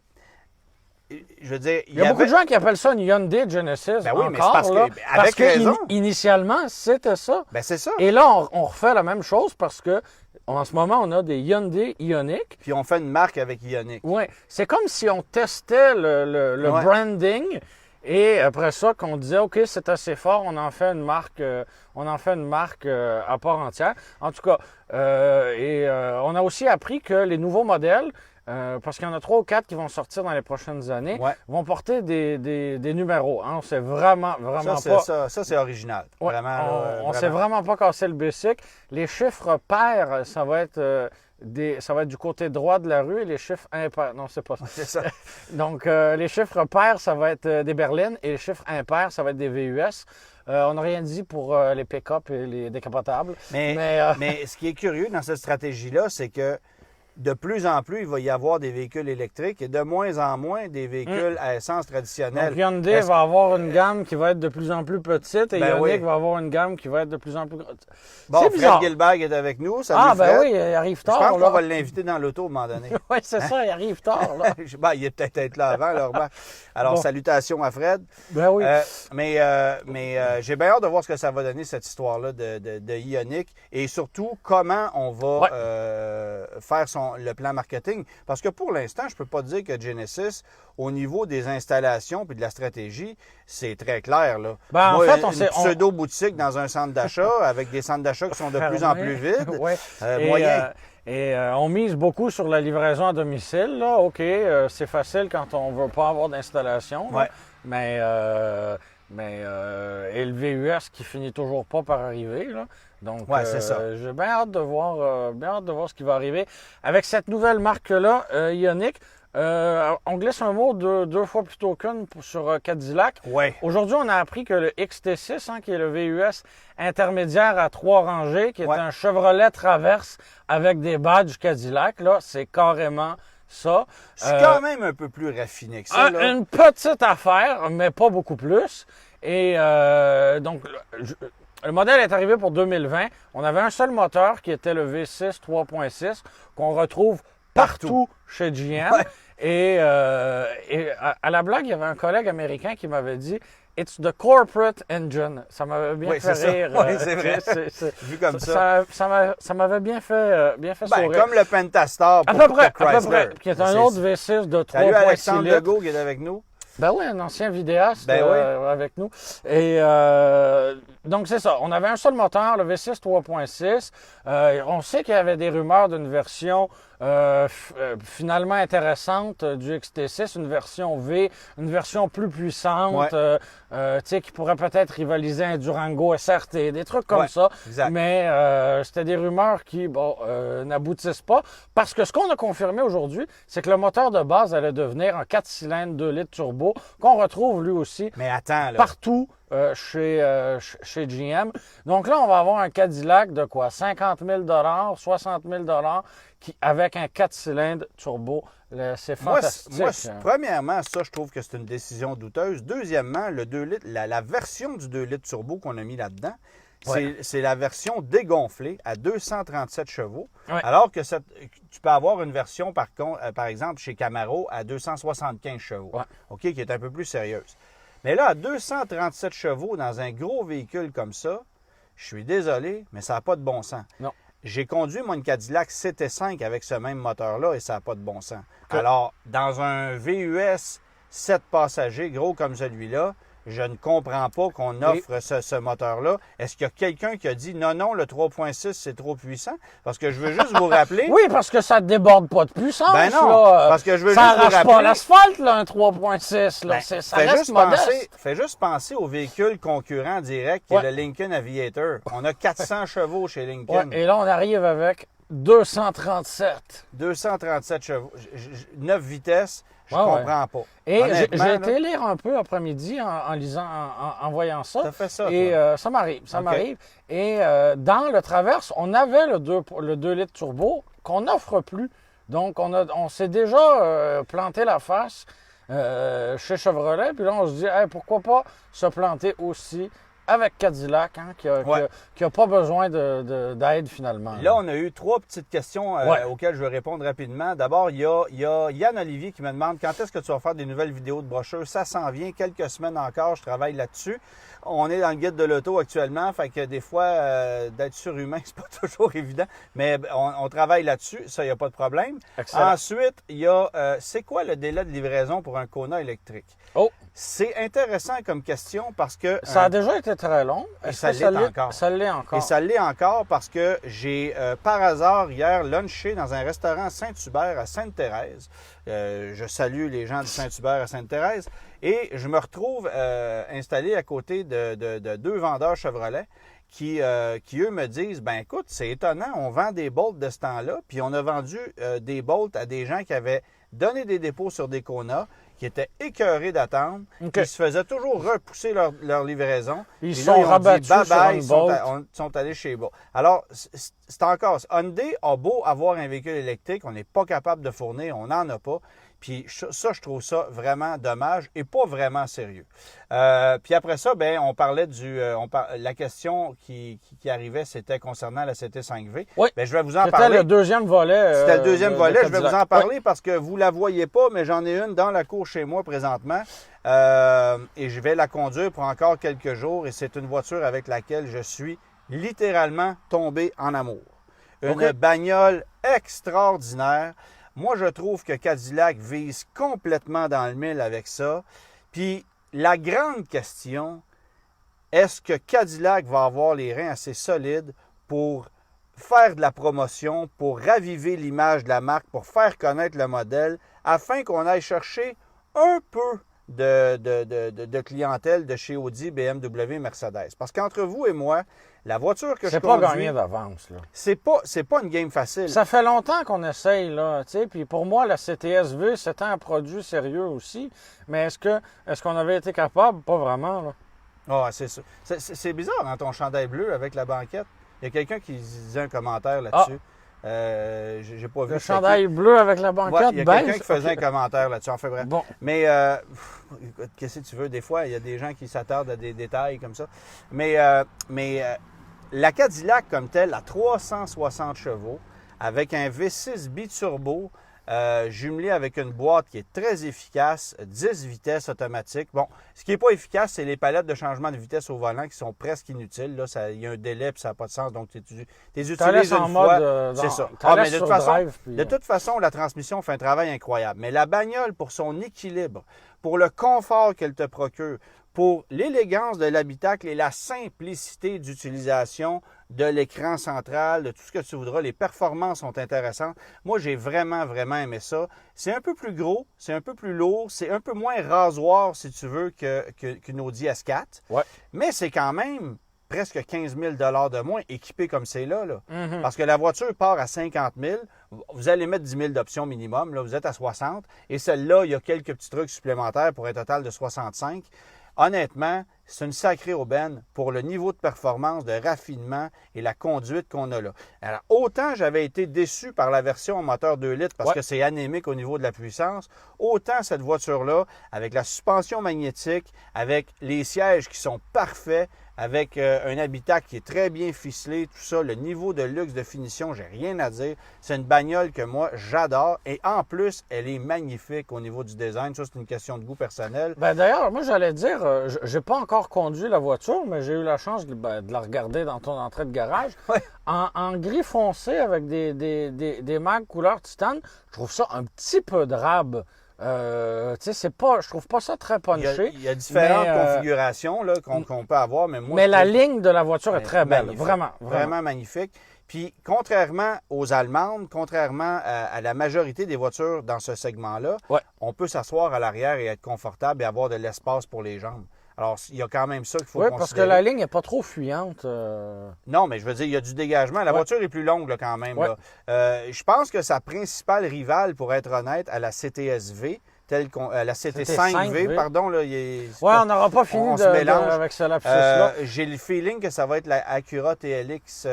Je veux dire, il y a beaucoup de gens qui appellent ça une Hyundai Genesis. Ben oui, encore, mais c'est parce là, que, avec raison. Initialement, c'était ça. Ben c'est ça. Et là, on refait la même chose parce que en ce moment, on a des Hyundai Ioniq. Puis on fait une marque avec Ioniq. Oui, c'est comme si on testait le branding. Et après ça, qu'on disait, OK, c'est assez fort, on en fait une marque, à part entière. En tout cas, on a aussi appris que les nouveaux modèles, parce qu'il y en a 3 ou 4 qui vont sortir dans les prochaines années, vont porter des numéros. Hein. On sait vraiment pas... Ça, c'est original. Ouais, Vraiment, on s'est vraiment pas cassé le basic. Les chiffres pairs, ça va être du côté droit de la rue et les chiffres impairs. Non, c'est pas ça. C'est ça. Donc, les chiffres pairs, ça va être des berlines et les chiffres impairs, ça va être des VUS. On n'a rien dit pour les pick-up et les décapotables. Mais ce qui est curieux dans cette stratégie-là, c'est que de plus en plus, il va y avoir des véhicules électriques et de moins en moins des véhicules à essence traditionnelle. Donc, Hyundai va avoir une gamme qui va être de plus en plus petite et Ioniq va avoir une gamme qui va être de plus en plus grande. Bon, Fred Gilbert est avec nous. Salut, ben Fred. oui, il arrive tard. Je pense qu'on va l'inviter dans l'auto à un moment donné. Oui, c'est ça, il arrive tard. Là. Il est peut-être là avant, là. Alors, salutations à Fred. Ben oui. Mais j'ai bien hâte de voir ce que ça va donner, cette histoire-là de Ioniq. Et surtout, comment on va faire le plan marketing. Parce que pour l'instant, je ne peux pas dire que Genesis, au niveau des installations et de la stratégie, c'est très clair. Là. Ben, moi, en fait, une pseudo-boutique dans un centre d'achat avec des centres d'achat qui sont de plus en plus vides. Moyen. On mise beaucoup sur la livraison à domicile. Là. OK, c'est facile quand on ne veut pas avoir d'installation. Mais et le VUS qui finit toujours pas par arriver. Là. Donc, c'est ça. J'ai bien hâte de voir ce qui va arriver. Avec cette nouvelle marque-là, Ioniq, on glisse un mot deux fois plutôt qu'une sur Cadillac. Ouais. Aujourd'hui, on a appris que le XT6, qui est le VUS intermédiaire à 3 rangées, qui est un Chevrolet Traverse avec des badges Cadillac, là, c'est carrément ça. C'est quand même un peu plus raffiné que ça. Là. Une petite affaire, mais pas beaucoup plus. Et donc, le modèle est arrivé pour 2020. On avait un seul moteur qui était le V6 3.6 qu'on retrouve partout chez GM. Et à la blague, il y avait un collègue américain qui m'avait dit « It's the corporate engine ». Ça m'avait bien fait rire. Oui, c'est vrai. Vu comme ça. Ça m'avait bien fait sourire. Comme le Pentastar pour à peu Chrysler. près, qui est un autre V6 de 3.6 Salut Alexandre litres. Legault qui est avec nous. Ben oui, un ancien vidéaste avec nous. Et donc, c'est ça. On avait un seul moteur, le V6 3.6. On sait qu'il y avait des rumeurs d'une version finalement intéressante du XT6, une version V, une version plus puissante, qui pourrait peut-être rivaliser un Durango SRT, des trucs comme ça. Exact. Mais c'était des rumeurs qui, n'aboutissent pas. Parce que ce qu'on a confirmé aujourd'hui, c'est que le moteur de base allait devenir un 4 cylindres 2 litres turbo, qu'on retrouve lui aussi partout chez GM. Donc là, on va avoir un Cadillac de quoi? 50 000 60 000 avec un 4 cylindres turbo. C'est fantastique. Moi, premièrement, ça, je trouve que c'est une décision douteuse. Deuxièmement, le 2 litres, la version du 2 litres turbo qu'on a mis là-dedans, c'est la version dégonflée à 237 chevaux. Alors que tu peux avoir une version, par exemple, chez Camaro à 275 chevaux, qui est un peu plus sérieuse. Mais là, à 237 chevaux dans un gros véhicule comme ça, je suis désolé, mais ça n'a pas de bon sens. Non. j'ai conduit, moi, une Cadillac CT5 avec ce même moteur-là et ça n'a pas de bon sens. Alors, dans un VUS 7 passagers, gros comme celui-là, je ne comprends pas qu'on offre ce moteur-là. Est-ce qu'il y a quelqu'un qui a dit non, le 3.6, c'est trop puissant? Parce que je veux juste vous rappeler... Oui, parce que ça ne déborde pas de puissance. Ben non, là. parce que je veux ça juste vous rappeler... Ça pas l'asphalte, là, un 3.6. Là. Ben, ça reste modeste. Fais juste penser au véhicule concurrent direct, qui est le Lincoln Aviator. On a 400 chevaux chez Lincoln. Et là, on arrive avec 237. 237 chevaux, 9 vitesses. Je comprends pas. Et j'ai été lire un peu après-midi en lisant, en voyant ça. T'as fait ça, et ça m'arrive, m'arrive. Et dans le Traverse, on avait le 2 litres turbo qu'on n'offre plus. Donc, on s'est déjà planté la face chez Chevrolet. Puis là, on se dit, hey, pourquoi pas se planter aussi avec Cadillac, hein, qui a pas besoin d'aide finalement. Là, on a eu 3 petites questions auxquelles je vais répondre rapidement. D'abord, il y a Yann Olivier qui me demande quand est-ce que tu vas faire des nouvelles vidéos de brochures. Ça s'en vient, quelques semaines encore, je travaille là-dessus. On est dans le guide de l'auto actuellement, fait que des fois, d'être surhumain, c'est pas toujours évident, mais on travaille là-dessus, ça, il n'y a pas de problème. Excellent. Ensuite, il y a, c'est quoi le délai de livraison pour un Kona électrique? Oh! C'est intéressant comme question parce que... Ça a déjà été très long. Ça l'est encore. Ça l'est encore. Et ça l'est encore parce que j'ai, par hasard, hier, lunché dans un restaurant Saint-Hubert à Sainte-Thérèse. Je salue les gens de Saint-Hubert à Sainte-Thérèse. Et je me retrouve installé à côté de 2 vendeurs Chevrolet qui, eux, me disent, ben écoute, c'est étonnant, on vend des Bolts de ce temps-là, puis on a vendu des Bolts à des gens qui avaient donné des dépôts sur des Kona, qui étaient écœurés d'attendre, qui se faisaient toujours repousser leur livraison. Ils sont rabattus sur une Bolt. Ils sont allés chez Bolt. Alors, c'est encore... Hyundai a beau avoir un véhicule électrique, on n'est pas capable de fournir, on n'en a pas. Puis ça, je trouve ça vraiment dommage et pas vraiment sérieux. Puis après ça, ben on parlait la question qui arrivait, c'était concernant la CT5V. Oui. Ben, je vais vous en parler. C'était le deuxième volet. C'était le deuxième volet. Je vais vous en parler parce que vous la voyez pas, mais j'en ai une dans la cour chez moi présentement. Et je vais la conduire pour encore quelques jours. Et c'est une voiture avec laquelle je suis littéralement tombé en amour. Une bagnole extraordinaire. Moi, je trouve que Cadillac vise complètement dans le mille avec ça. Puis, la grande question, est-ce que Cadillac va avoir les reins assez solides pour faire de la promotion, pour raviver l'image de la marque, pour faire connaître le modèle, afin qu'on aille chercher un peu de clientèle de chez Audi, BMW, Mercedes. Parce qu'entre vous et moi, la voiture que je conduis... C'est pas gagné d'avance, là. C'est pas une game facile. Ça fait longtemps qu'on essaye, là, tu sais, puis pour moi, la CTS-V, c'est un produit sérieux aussi, mais est-ce qu'on avait été capable? Pas vraiment, là. Ah, c'est ça. C'est bizarre, dans ton chandail bleu avec la banquette. Il y a quelqu'un qui disait un commentaire là-dessus. J'ai pas vu. Le chandail bleu avec la banquette, il y a quelqu'un qui faisait un commentaire là-dessus. Enfin bref. Bon. Mais, qu'est-ce que tu veux? Des fois, il y a des gens qui s'attardent à des détails comme ça. Mais la Cadillac comme telle a 360 chevaux avec un V6 biturbo jumelé avec une boîte qui est très efficace, 10 vitesses automatiques. Bon, ce qui n'est pas efficace, c'est les palettes de changement de vitesse au volant qui sont presque inutiles. Là, il y a un délai et ça n'a pas de sens, donc tu les utilises une fois. C'est ça. Mais de toute façon, la transmission fait un travail incroyable. Mais la bagnole, pour son équilibre, pour le confort qu'elle te procure, pour l'élégance de l'habitacle et la simplicité d'utilisation de l'écran central, de tout ce que tu voudras, les performances sont intéressantes. Moi, j'ai vraiment, vraiment aimé ça. C'est un peu plus gros, c'est un peu plus lourd, c'est un peu moins rasoir, si tu veux, qu'une Audi S4. Ouais. Mais c'est quand même presque 15 000 de moins équipé comme c'est là. Mm-hmm. Parce que la voiture part à 50 000. Vous allez mettre 10 000 d'options minimum. Là, vous êtes à 60. Et celle-là, il y a quelques petits trucs supplémentaires pour un total de 65. Honnêtement, c'est une sacrée aubaine pour le niveau de performance, de raffinement et la conduite qu'on a là. Alors, autant j'avais été déçu par la version moteur 2 litres parce que c'est anémique au niveau de la puissance, autant cette voiture-là, avec la suspension magnétique, avec les sièges qui sont parfaits, avec un habitacle qui est très bien ficelé, tout ça, le niveau de luxe, de finition, j'ai rien à dire. C'est une bagnole que moi, j'adore. Et en plus, elle est magnifique au niveau du design. Ça, c'est une question de goût personnel. Ben d'ailleurs, moi, j'allais dire, j'ai pas encore encore conduit la voiture, mais j'ai eu la chance de la regarder dans ton entrée de garage. Ouais. En gris foncé avec des mags couleur titane, je trouve ça un petit peu drabe. Je trouve pas ça très punché. Il y a différentes mais, configurations là, qu'on peut avoir, mais moi, mais je la trouve ligne de la voiture est très belle, magnifique. vraiment. Vraiment magnifique. Puis, contrairement aux Allemandes, contrairement à la majorité des voitures dans ce segment-là, Ouais. on peut s'asseoir à l'arrière et être confortable et avoir de l'espace pour les jambes. Alors, il y a quand même ça qu'il faut Oui, considérer. parce que la ligne n'est pas trop fuyante. Non, mais je veux dire, il y a du dégagement. La voiture est plus longue là, quand même. Ouais. Là. Je pense que sa principale rivale, pour être honnête, à la CTS-V, la CT5V, pardon. Là, On n'aura pas fini on se mélange. avec ce lapsus-là. J'ai le feeling que ça va être la Acura TLX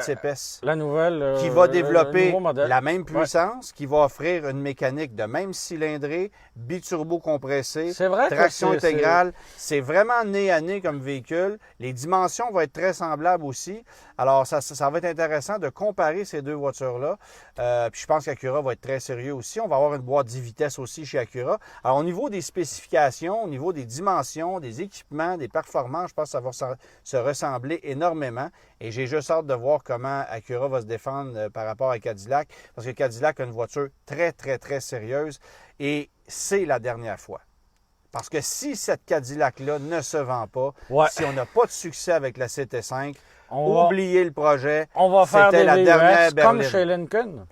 TPS. La nouvelle. Qui va développer nouveau modèle. la même puissance, qui va offrir une mécanique de même cylindrée, biturbo compressé, C'est vrai que traction intégrale. C'est vraiment nez à nez comme véhicule. Les dimensions vont être très semblables aussi. Alors, ça va être intéressant de comparer ces deux voitures-là. Puis je pense qu'Acura va être très sérieux aussi. On va avoir une boîte 10 vitesses aussi chez Acura. Alors, au niveau des spécifications, au niveau des dimensions, des équipements, des performances, je pense que ça va se ressembler énormément. Et j'ai juste hâte de voir comment Acura va se défendre par rapport à Cadillac. Parce que Cadillac a une voiture très, très, très sérieuse. Et c'est la dernière fois. Parce que si cette Cadillac-là ne se vend pas, si on n'a pas de succès avec la CT5, oubliez le projet. On va faire des la dernière VUS comme chez Lincoln.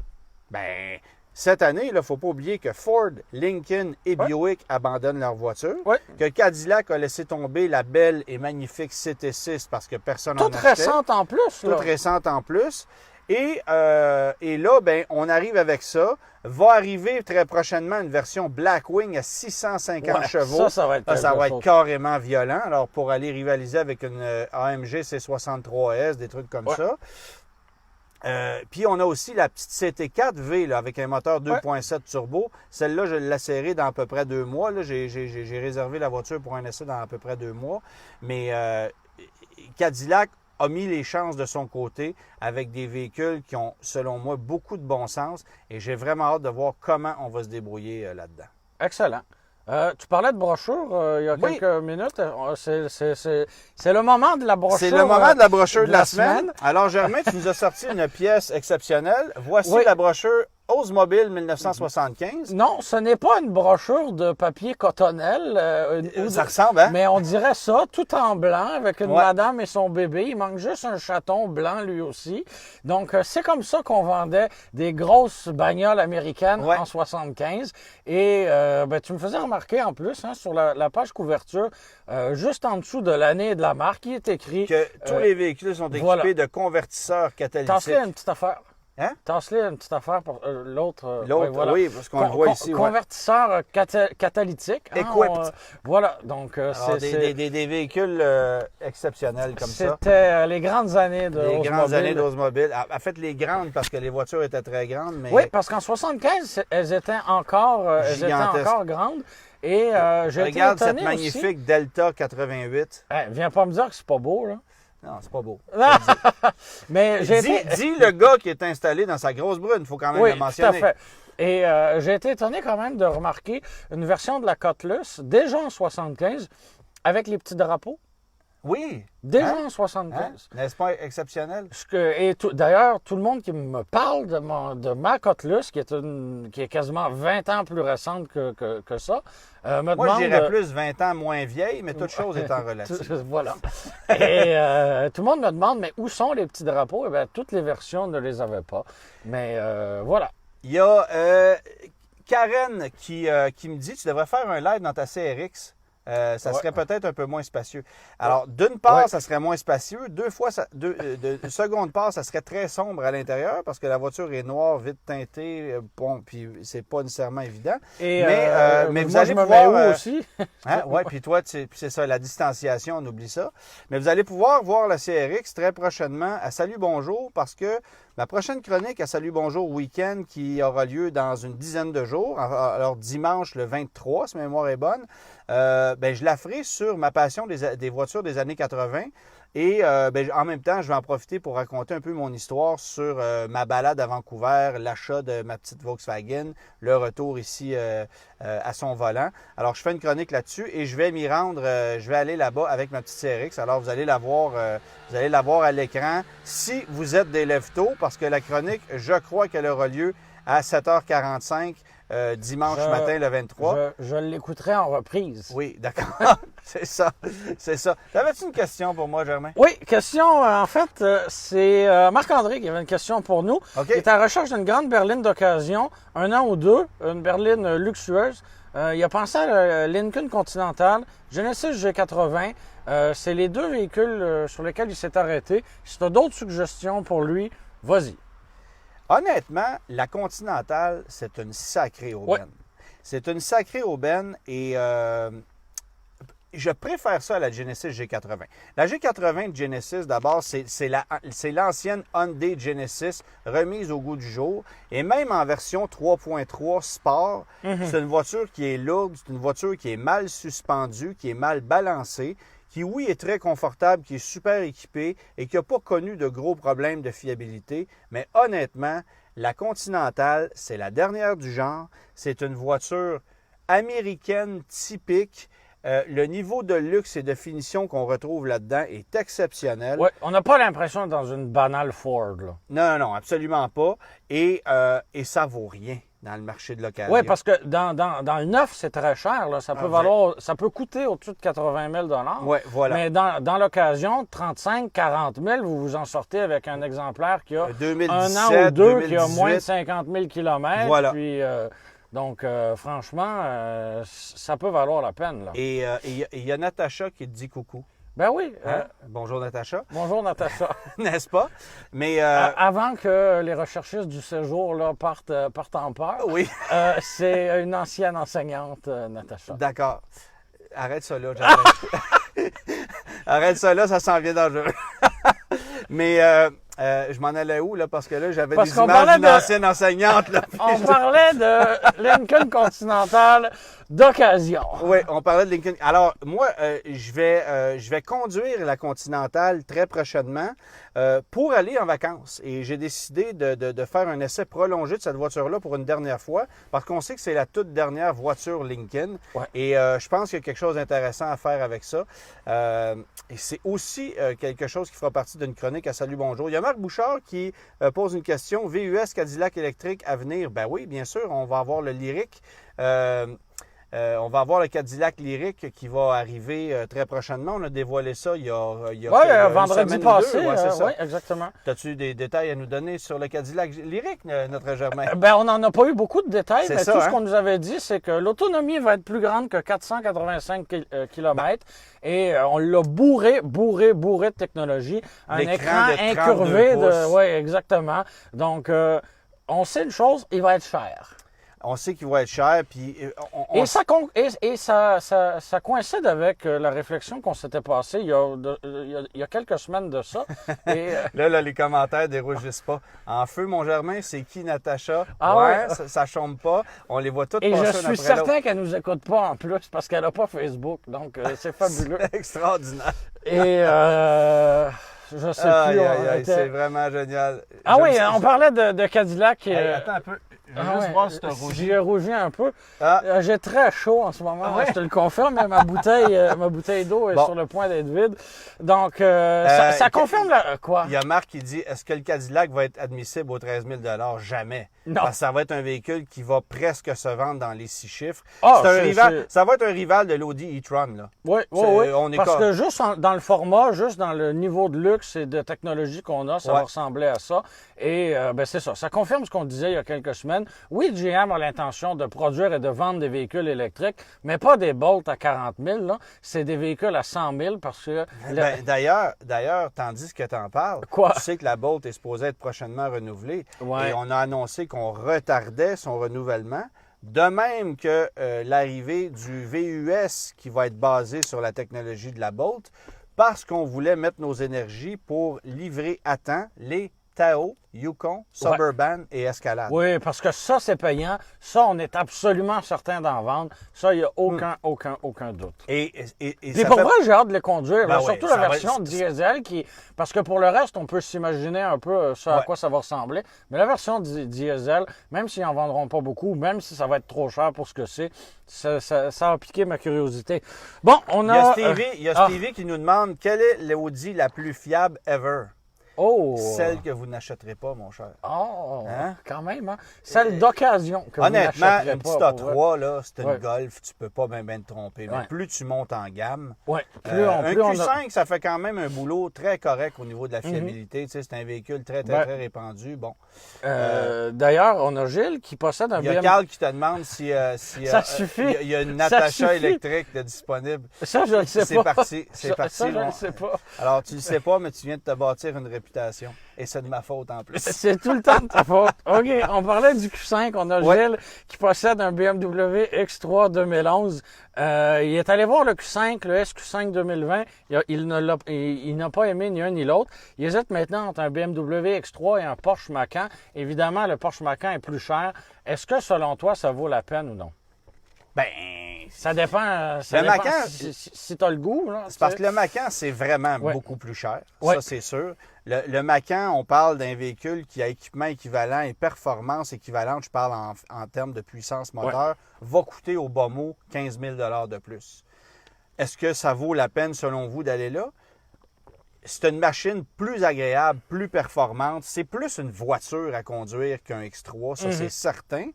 Ben, cette année, il ne faut pas oublier que Ford, Lincoln et Buick abandonnent leur voiture. Que Cadillac a laissé tomber la belle et magnifique CT6 parce que personne n'en achetait. Toute récente en plus. Toute récente en plus. Et là, ben, on arrive avec ça. Va arriver très prochainement une version Blackwing à 650 chevaux. Ça va être carrément violent. Alors, pour aller rivaliser avec une AMG C63S, des trucs comme ça. Puis, on a aussi la petite CT4V là, avec un moteur 2.7 turbo. Celle-là, je l'ai serrée dans à peu près 2 mois. Là, j'ai réservé la voiture pour un essai dans à peu près 2 mois. Mais Cadillac a mis les chances de son côté avec des véhicules qui ont, selon moi, beaucoup de bon sens. Et j'ai vraiment hâte de voir comment on va se débrouiller là-dedans. Excellent. Tu parlais de brochure il y a quelques minutes. C'est le moment de la brochure. C'est le moment de la brochure de la semaine. Alors, Germain, tu nous as sorti une pièce exceptionnelle. Voici la brochure Oldsmobile 1975. Non, ce n'est pas une brochure de papier cotonnelle. Ça ressemble, hein? Mais on dirait ça, tout en blanc, avec une madame et son bébé. Il manque juste un chaton blanc, lui aussi. Donc, c'est comme ça qu'on vendait des grosses bagnoles américaines en 75. Et tu me faisais remarquer en plus, sur la page couverture, juste en dessous de l'année et de la marque, il est écrit... que tous les véhicules sont équipés de convertisseurs catalytiques. T'as fait une petite affaire. Hein? Tasse-le une petite affaire pour l'autre. Oui, parce qu'on le voit ici. Convertisseur catalytique. Equipped. Voilà, donc c'est des véhicules exceptionnels comme ça. C'était les grandes années de Les grandes années d'Oldsmobile. En fait, les grandes parce que les voitures étaient très grandes. Mais... Oui, parce qu'en 75, elles étaient encore grandes. Et j'ai été Regarde cette étonné magnifique aussi. Delta 88. Viens pas me dire que c'est pas beau, là. Non, c'est pas beau. Mais dis le gars qui est installé dans sa grosse brune, il faut quand même le mentionner. Tout à fait. Et j'ai été étonné quand même de remarquer une version de la Cutlass, déjà en 75, avec les petits drapeaux. Oui. Déjà en 75. N'est-ce pas exceptionnel? D'ailleurs, tout le monde qui me parle de ma Cutlass, qui est quasiment 20 ans plus récente que ça, me demande... Moi, je dirais plus 20 ans moins vieille, mais toute chose étant relative. Voilà. Et tout le monde me demande, mais où sont les petits drapeaux? Eh bien, toutes les versions ne les avaient pas. Mais voilà. Il y a Karen qui me dit, tu devrais faire un live dans ta CRX. Ça serait peut-être un peu moins spacieux. Alors, d'une part, ça serait moins spacieux. De seconde part, ça serait très sombre à l'intérieur parce que la voiture est noire, vite teintée. Bon, puis c'est pas nécessairement évident. Mais vous allez pouvoir aussi. Oui, puis toi, c'est ça, la distanciation, on oublie ça. Mais vous allez pouvoir voir la CRX très prochainement à Salut Bonjour parce que ma prochaine chronique à Salut Bonjour Week-end qui aura lieu dans une dizaine de jours, alors dimanche le 23, si ma mémoire est bonne, je la ferai sur ma passion des voitures des années 80 Et en même temps, je vais en profiter pour raconter un peu mon histoire sur ma balade à Vancouver, l'achat de ma petite Volkswagen, le retour ici à son volant. Alors, je fais une chronique là-dessus et je vais m'y rendre. Je vais aller là-bas avec ma petite CRX. Alors, vous allez la voir à l'écran si vous êtes des lève-tôt, parce que la chronique, je crois qu'elle aura lieu à 7h45 dimanche matin le 23. Je l'écouterai en reprise. Oui, d'accord. C'est ça. T'avais-tu une question pour moi, Germain? Oui, question, en fait, c'est Marc-André qui avait une question pour nous. OK. Il est à la recherche d'une grande berline d'occasion, 1 an ou 2, une berline luxueuse. Il a pensé à la Lincoln Continental, Genesis G80. C'est les 2 véhicules sur lesquels il s'est arrêté. Si tu as d'autres suggestions pour lui, vas-y. Honnêtement, la Continental, c'est une sacrée aubaine. Oui. C'est une sacrée aubaine et je préfère ça à la Genesis G80. La G80 de Genesis, d'abord, c'est l'ancienne Hyundai Genesis remise au goût du jour. Et même en version 3.3 Sport, c'est une voiture qui est lourde, c'est une voiture qui est mal suspendue, qui est mal balancée, qui, oui, est très confortable, qui est super équipée et qui n'a pas connu de gros problèmes de fiabilité. Mais honnêtement, la Continental, c'est la dernière du genre. C'est une voiture américaine typique. Le niveau de luxe et de finition qu'on retrouve là-dedans est exceptionnel. Oui, on n'a pas l'impression d'être dans une banale Ford, là. Non, absolument pas. Et ça vaut rien dans le marché de l'occasion. Oui, parce que dans le neuf, c'est très cher. Là. Ça peut coûter au-dessus de 80 000 $. Oui, voilà. Mais dans l'occasion, 35 40 000 vous vous en sortez avec un exemplaire qui a 2017, un an ou deux, 2018. qui a moins de 50 000 km. Voilà. Puis, donc, franchement, ça peut valoir la peine. Là. Et il y a Natacha qui te dit coucou. Ben oui. Hein? Bonjour Natacha. Bonjour, Natacha. N'est-ce pas? Mais avant que les recherchistes du séjour là, partent en peur, oui. C'est une ancienne enseignante, Natacha. D'accord. Arrête ça là, j'arrête. Arrête ça là, ça s'en vient dangereux. Mais je m'en allais où, là? Parce que là, j'avais des images d'une ancienne enseignante. Là, on parlait de Lincoln Continental d'occasion. Oui, on parlait de Lincoln. Alors, moi, je vais conduire la Continental très prochainement pour aller en vacances. Et j'ai décidé de faire un essai prolongé de cette voiture-là pour une dernière fois, parce qu'on sait que c'est la toute dernière voiture Lincoln. Ouais. Et je pense qu'il y a quelque chose d'intéressant à faire avec ça. Et c'est aussi quelque chose qui fera partie d'une chronique à Salut Bonjour. Il y a Marc Bouchard qui pose une question. VUS Cadillac électrique à venir? Ben oui, bien sûr, on va avoir le Lyriq. On va avoir le Cadillac Lyriq qui va arriver très prochainement. On a dévoilé ça il y a vendredi passé. Oui, exactement. As-tu des détails à nous donner sur le Cadillac Lyriq, notre Germain? Ben, on n'en a pas eu beaucoup de détails, mais ça, tout ce qu'on nous avait dit, c'est que l'autonomie va être plus grande que 485 km. Et on l'a bourré de technologie. Un écran incurvé. Oui, exactement. Donc, on sait une chose, il va être cher. On sait qu'il va être cher, puis ça coïncide avec la réflexion qu'on s'était passée il y a quelques semaines de ça. Et, là, les commentaires dérougissent pas. En feu, mon Germain, c'est qui Natacha? Ah ouais. Ça chôme pas. On les voit toutes et passer. Et je suis certain qu'elle nous écoute pas en plus parce qu'elle n'a pas Facebook. Donc, c'est fabuleux. C'est extraordinaire. Et je sais plus. C'est vraiment génial. On parlait de Cadillac. Attends un peu. Je vais juste voir si tu as rougi. J'ai rougi un peu. J'ai très chaud en ce moment. Je te le confirme, mais ma bouteille d'eau est sur le point d'être vide. Donc, ça confirme quoi? Il y a Marc qui dit, est-ce que le Cadillac va être admissible aux 13 000 $? Jamais. Non. Parce que ça va être un véhicule qui va presque se vendre dans les 6 chiffres. Ça va être un rival de l'Audi e-tron. Là. Oui. Parce que juste dans le format, juste dans le niveau de luxe et de technologie qu'on a, ça va ressembler à ça. Et c'est ça. Ça confirme ce qu'on disait il y a quelques semaines. Oui, GM a l'intention de produire et de vendre des véhicules électriques, mais pas des Bolt à 40 000. Là. C'est des véhicules à 100 000 parce que... D'ailleurs, tandis que tu en parles, tu sais que la Bolt est supposée être prochainement renouvelée. Ouais. Et on a annoncé qu'on retardait son renouvellement. De même que l'arrivée du VUS qui va être basé sur la technologie de la Bolt, parce qu'on voulait mettre nos énergies pour livrer à temps les Tahoe, Yukon, Suburban et Escalade. Oui, parce que ça, c'est payant. Ça, on est absolument certain d'en vendre. Ça, il n'y a aucun doute. Et Puis ça pour fait... vrai, j'ai hâte de les conduire. Ben là, oui, surtout ça la va version être- diesel qui... Parce que pour le reste, on peut s'imaginer un peu ça à Ouais. quoi ça va ressembler. Mais la version diesel, même s'ils n'en vendront pas beaucoup, même si ça va être trop cher pour ce que c'est, ça a piqué ma curiosité. Bon, on a... Il y a Stevie qui nous demande quelle est l'Audi la plus fiable ever? Oh! Celle que vous n'achèterez pas, mon cher. Oh! Hein? Quand même, hein? Celle d'occasion que vous Honnêtement, n'achèterez une pas. petite pour vrai. A3, là, c'est une Ouais. Golf, tu peux pas bien te tromper. Mais Ouais. plus tu montes en gamme, Ouais. Plus un on a... Q5, ça fait quand même un boulot très correct au niveau de la fiabilité. Tu sais, c'est un véhicule très Ben, répandu. Bon. D'ailleurs, on a Gilles qui possède un Il y a BMW. Carl qui te demande si, Ça suffit. il y a une Ça Natacha suffit. électrique de disponible. Ça, je ne le sais C'est pas. parti. C'est parti. Ça, je ne mon- le sais pas. Alors, tu le sais pas, mais tu viens de te bâtir une réputation. Et c'est de ma faute en plus. C'est tout le temps de ta faute. OK, on parlait du Q5. On a Ouais. Gilles qui possède un BMW X3 2011. Il est allé voir le Q5, le SQ5 2020. Il n'a pas aimé ni un ni l'autre. Il hésite maintenant entre un BMW X3 et un Porsche Macan. Évidemment, le Porsche Macan est plus cher. Est-ce que, selon toi, ça vaut la peine ou non? Ben, Ça dépend, Le Macan, si tu as le goût. Là, c'est parce que le Macan, c'est vraiment Ouais. beaucoup plus cher. Ouais. Ça, c'est sûr. Le Macan, on parle d'un véhicule qui a équipement équivalent et performance équivalente, je parle en termes de puissance moteur, va coûter au bas mot 15 000 de plus. Est-ce que ça vaut la peine, selon vous, d'aller là? C'est une machine plus agréable, plus performante. C'est plus une voiture à conduire qu'un X3, ça c'est certain.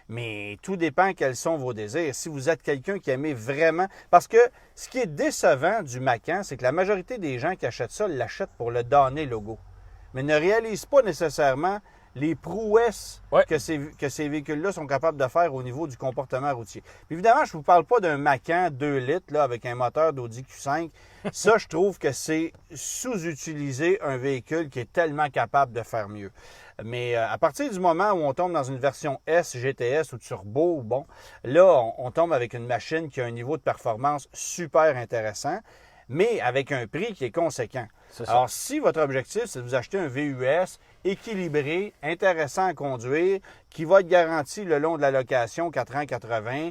Mais tout dépend quels sont vos désirs. Si vous êtes quelqu'un qui aimait vraiment... Parce que ce qui est décevant du Macan, c'est que la majorité des gens qui achètent ça l'achètent pour le donner logo. Mais ne réalisent pas nécessairement les prouesses que ces véhicules-là sont capables de faire au niveau du comportement routier. Puis évidemment, je ne vous parle pas d'un Macan 2 litres là, avec un moteur d'Audi Q5. Ça, je trouve que c'est sous-utiliser un véhicule qui est tellement capable de faire mieux. Mais à partir du moment où on tombe dans une version S, GTS ou Turbo, bon, là, on tombe avec une machine qui a un niveau de performance super intéressant, mais avec un prix qui est conséquent. C'est ça. Alors, si votre objectif, c'est de vous acheter un VUS équilibré, intéressant à conduire, qui va être garanti le long de la location 4 ans 80,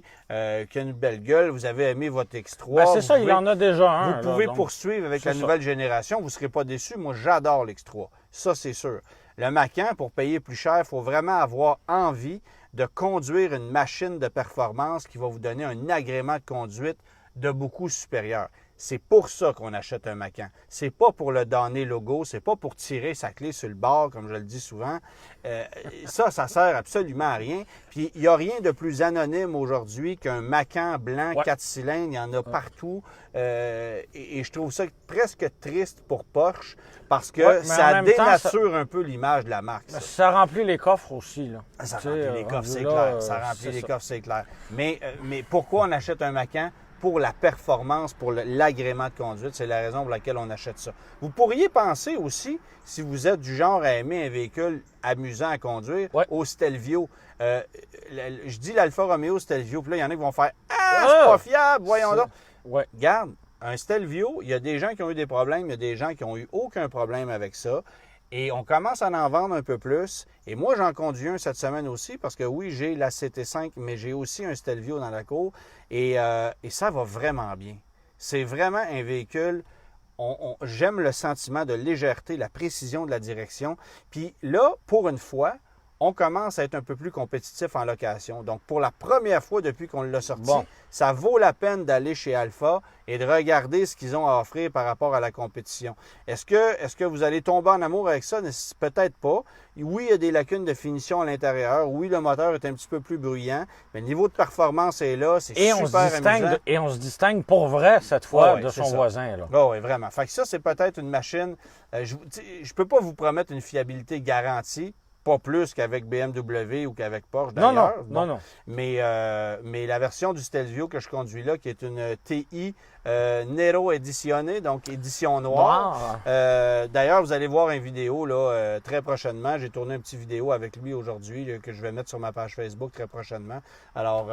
qui a une belle gueule, vous avez aimé votre X3. Ben, c'est vous ça, il pouvez- y en a déjà un. Vous pouvez là, donc. poursuivre avec c'est la ça. nouvelle génération, vous ne serez pas déçus. Moi, j'adore l'X3. Ça, c'est sûr. Le Macan, pour payer plus cher, il faut vraiment avoir envie de conduire une machine de performance qui va vous donner un agrément de conduite de beaucoup supérieur. C'est pour ça qu'on achète un Macan. C'est pas pour le donner logo, c'est pas pour tirer sa clé sur le bord, comme je le dis souvent. Ça sert absolument à rien. Puis il n'y a rien de plus anonyme aujourd'hui qu'un Macan blanc 4 cylindres. Il y en a partout. Et je trouve ça presque triste pour Porsche parce que Ouais, mais en ça même temps, dénature un peu l'image de la marque. Ça. Ça remplit les coffres aussi. Là. Ça Tu sais, remplit les coffres, rendu c'est là, clair. Ça c'est remplit les ça. coffres, c'est clair. Mais pourquoi on achète un Macan? Pour la performance, pour l'agrément de conduite. C'est la raison pour laquelle on achète ça. Vous pourriez penser aussi, si vous êtes du genre à aimer un véhicule amusant à conduire, au Stelvio. Je dis l'Alfa Romeo Stelvio, puis là, il y en a qui vont faire « Ah, c'est pas fiable, voyons donc! » Ouais. Regarde, un Stelvio, il y a des gens qui ont eu des problèmes, il y a des gens qui n'ont eu aucun problème avec ça. Et on commence à en vendre un peu plus. Et moi, j'en conduis un cette semaine aussi parce que oui, j'ai la CT5, mais j'ai aussi un Stelvio dans la cour. Et ça va vraiment bien. C'est vraiment un véhicule. J'aime le sentiment de légèreté, la précision de la direction. Puis là, pour une fois, on commence à être un peu plus compétitif en location. Donc, pour la première fois depuis qu'on l'a sorti, ça vaut la peine d'aller chez Alpha et de regarder ce qu'ils ont à offrir par rapport à la compétition. Est-ce que vous allez tomber en amour avec ça? Peut-être pas. Oui, il y a des lacunes de finition à l'intérieur. Oui, le moteur est un petit peu plus bruyant. Mais le niveau de performance est là. C'est super amusant. Et on se distingue pour vrai cette fois de son voisin. Là. Oui, vraiment. Fait que ça, c'est peut-être une machine. Je ne peux pas vous promettre une fiabilité garantie. Pas plus qu'avec BMW ou qu'avec Porsche, d'ailleurs. Non. Mais la version du Stelvio que je conduis là, qui est une TI Nero Edizione, donc édition noire. D'ailleurs, vous allez voir une vidéo là, très prochainement. J'ai tourné une petite vidéo avec lui aujourd'hui que je vais mettre sur ma page Facebook très prochainement. Alors...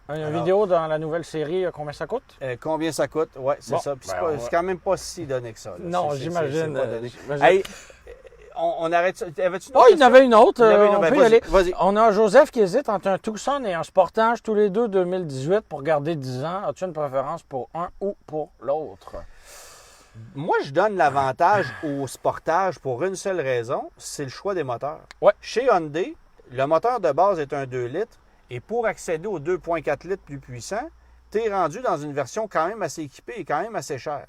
une vidéo dans la nouvelle série, combien ça coûte? Combien ça coûte? Oui, c'est ça. Puis c'est quand même pas si donné que ça. Là. Non, j'imagine. Hey, on arrête. Avais-tu une Oh, autre il y en avait une autre. Il y en avait une On autre. peut y Ben, aller. vas-y. On a Joseph qui hésite entre un Tucson et un Sportage, tous les deux 2018 pour garder 10 ans. As-tu une préférence pour un ou pour l'autre? Moi, je donne l'avantage au Sportage pour une seule raison, c'est le choix des moteurs. Ouais. Chez Hyundai, le moteur de base est un 2 litres et pour accéder au 2,4 litres plus puissant, tu es rendu dans une version quand même assez équipée et quand même assez chère.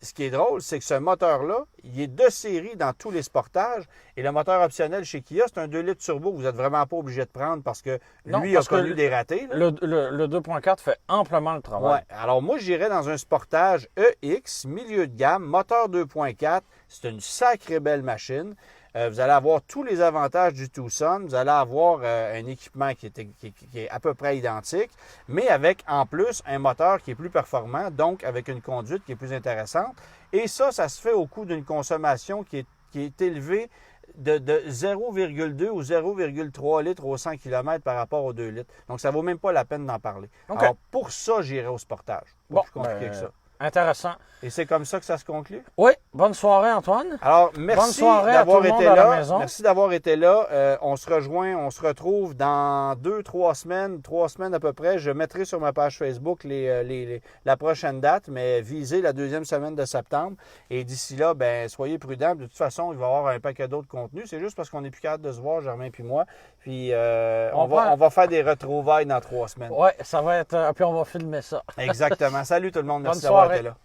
Ce qui est drôle, c'est que ce moteur-là, il est de série dans tous les Sportages et le moteur optionnel chez Kia, c'est un 2 litres turbo que vous n'êtes vraiment pas obligé de prendre parce que Non, lui parce a connu que des ratés. Là. Le 2.4 fait amplement le travail. Ouais. Alors moi, j'irais dans un Sportage EX, milieu de gamme, moteur 2.4. C'est une sacrée belle machine. Vous allez avoir tous les avantages du Tucson. Vous allez avoir un équipement qui est à peu près identique, mais avec en plus un moteur qui est plus performant, donc avec une conduite qui est plus intéressante. Et ça se fait au coût d'une consommation qui est élevée de 0,2 ou 0,3 litres au 100 km par rapport aux 2 litres. Donc, ça ne vaut même pas la peine d'en parler. OK. Alors, pour ça, j'irai au Sportage. Pas Bon, plus compliqué que ça. Intéressant. Et c'est comme ça que ça se conclut? Oui, bonne soirée, Antoine. Alors, Bonne merci soirée à tout d'avoir le monde été à la là. maison. Merci d'avoir été là. On se retrouve dans 2-3 semaines, 3 semaines à peu près. Je mettrai sur ma page Facebook la prochaine date, mais visez la deuxième semaine de septembre. Et d'ici là, ben soyez prudents. De toute façon, il va y avoir un paquet d'autres contenus. C'est juste parce qu'on n'est plus capable de se voir, Germain puis moi. Puis on va faire des retrouvailles dans 3 semaines. Oui, ça va être. Puis on va filmer ça. Exactement. Salut tout le monde. Merci Bonne d'avoir soirée. été là.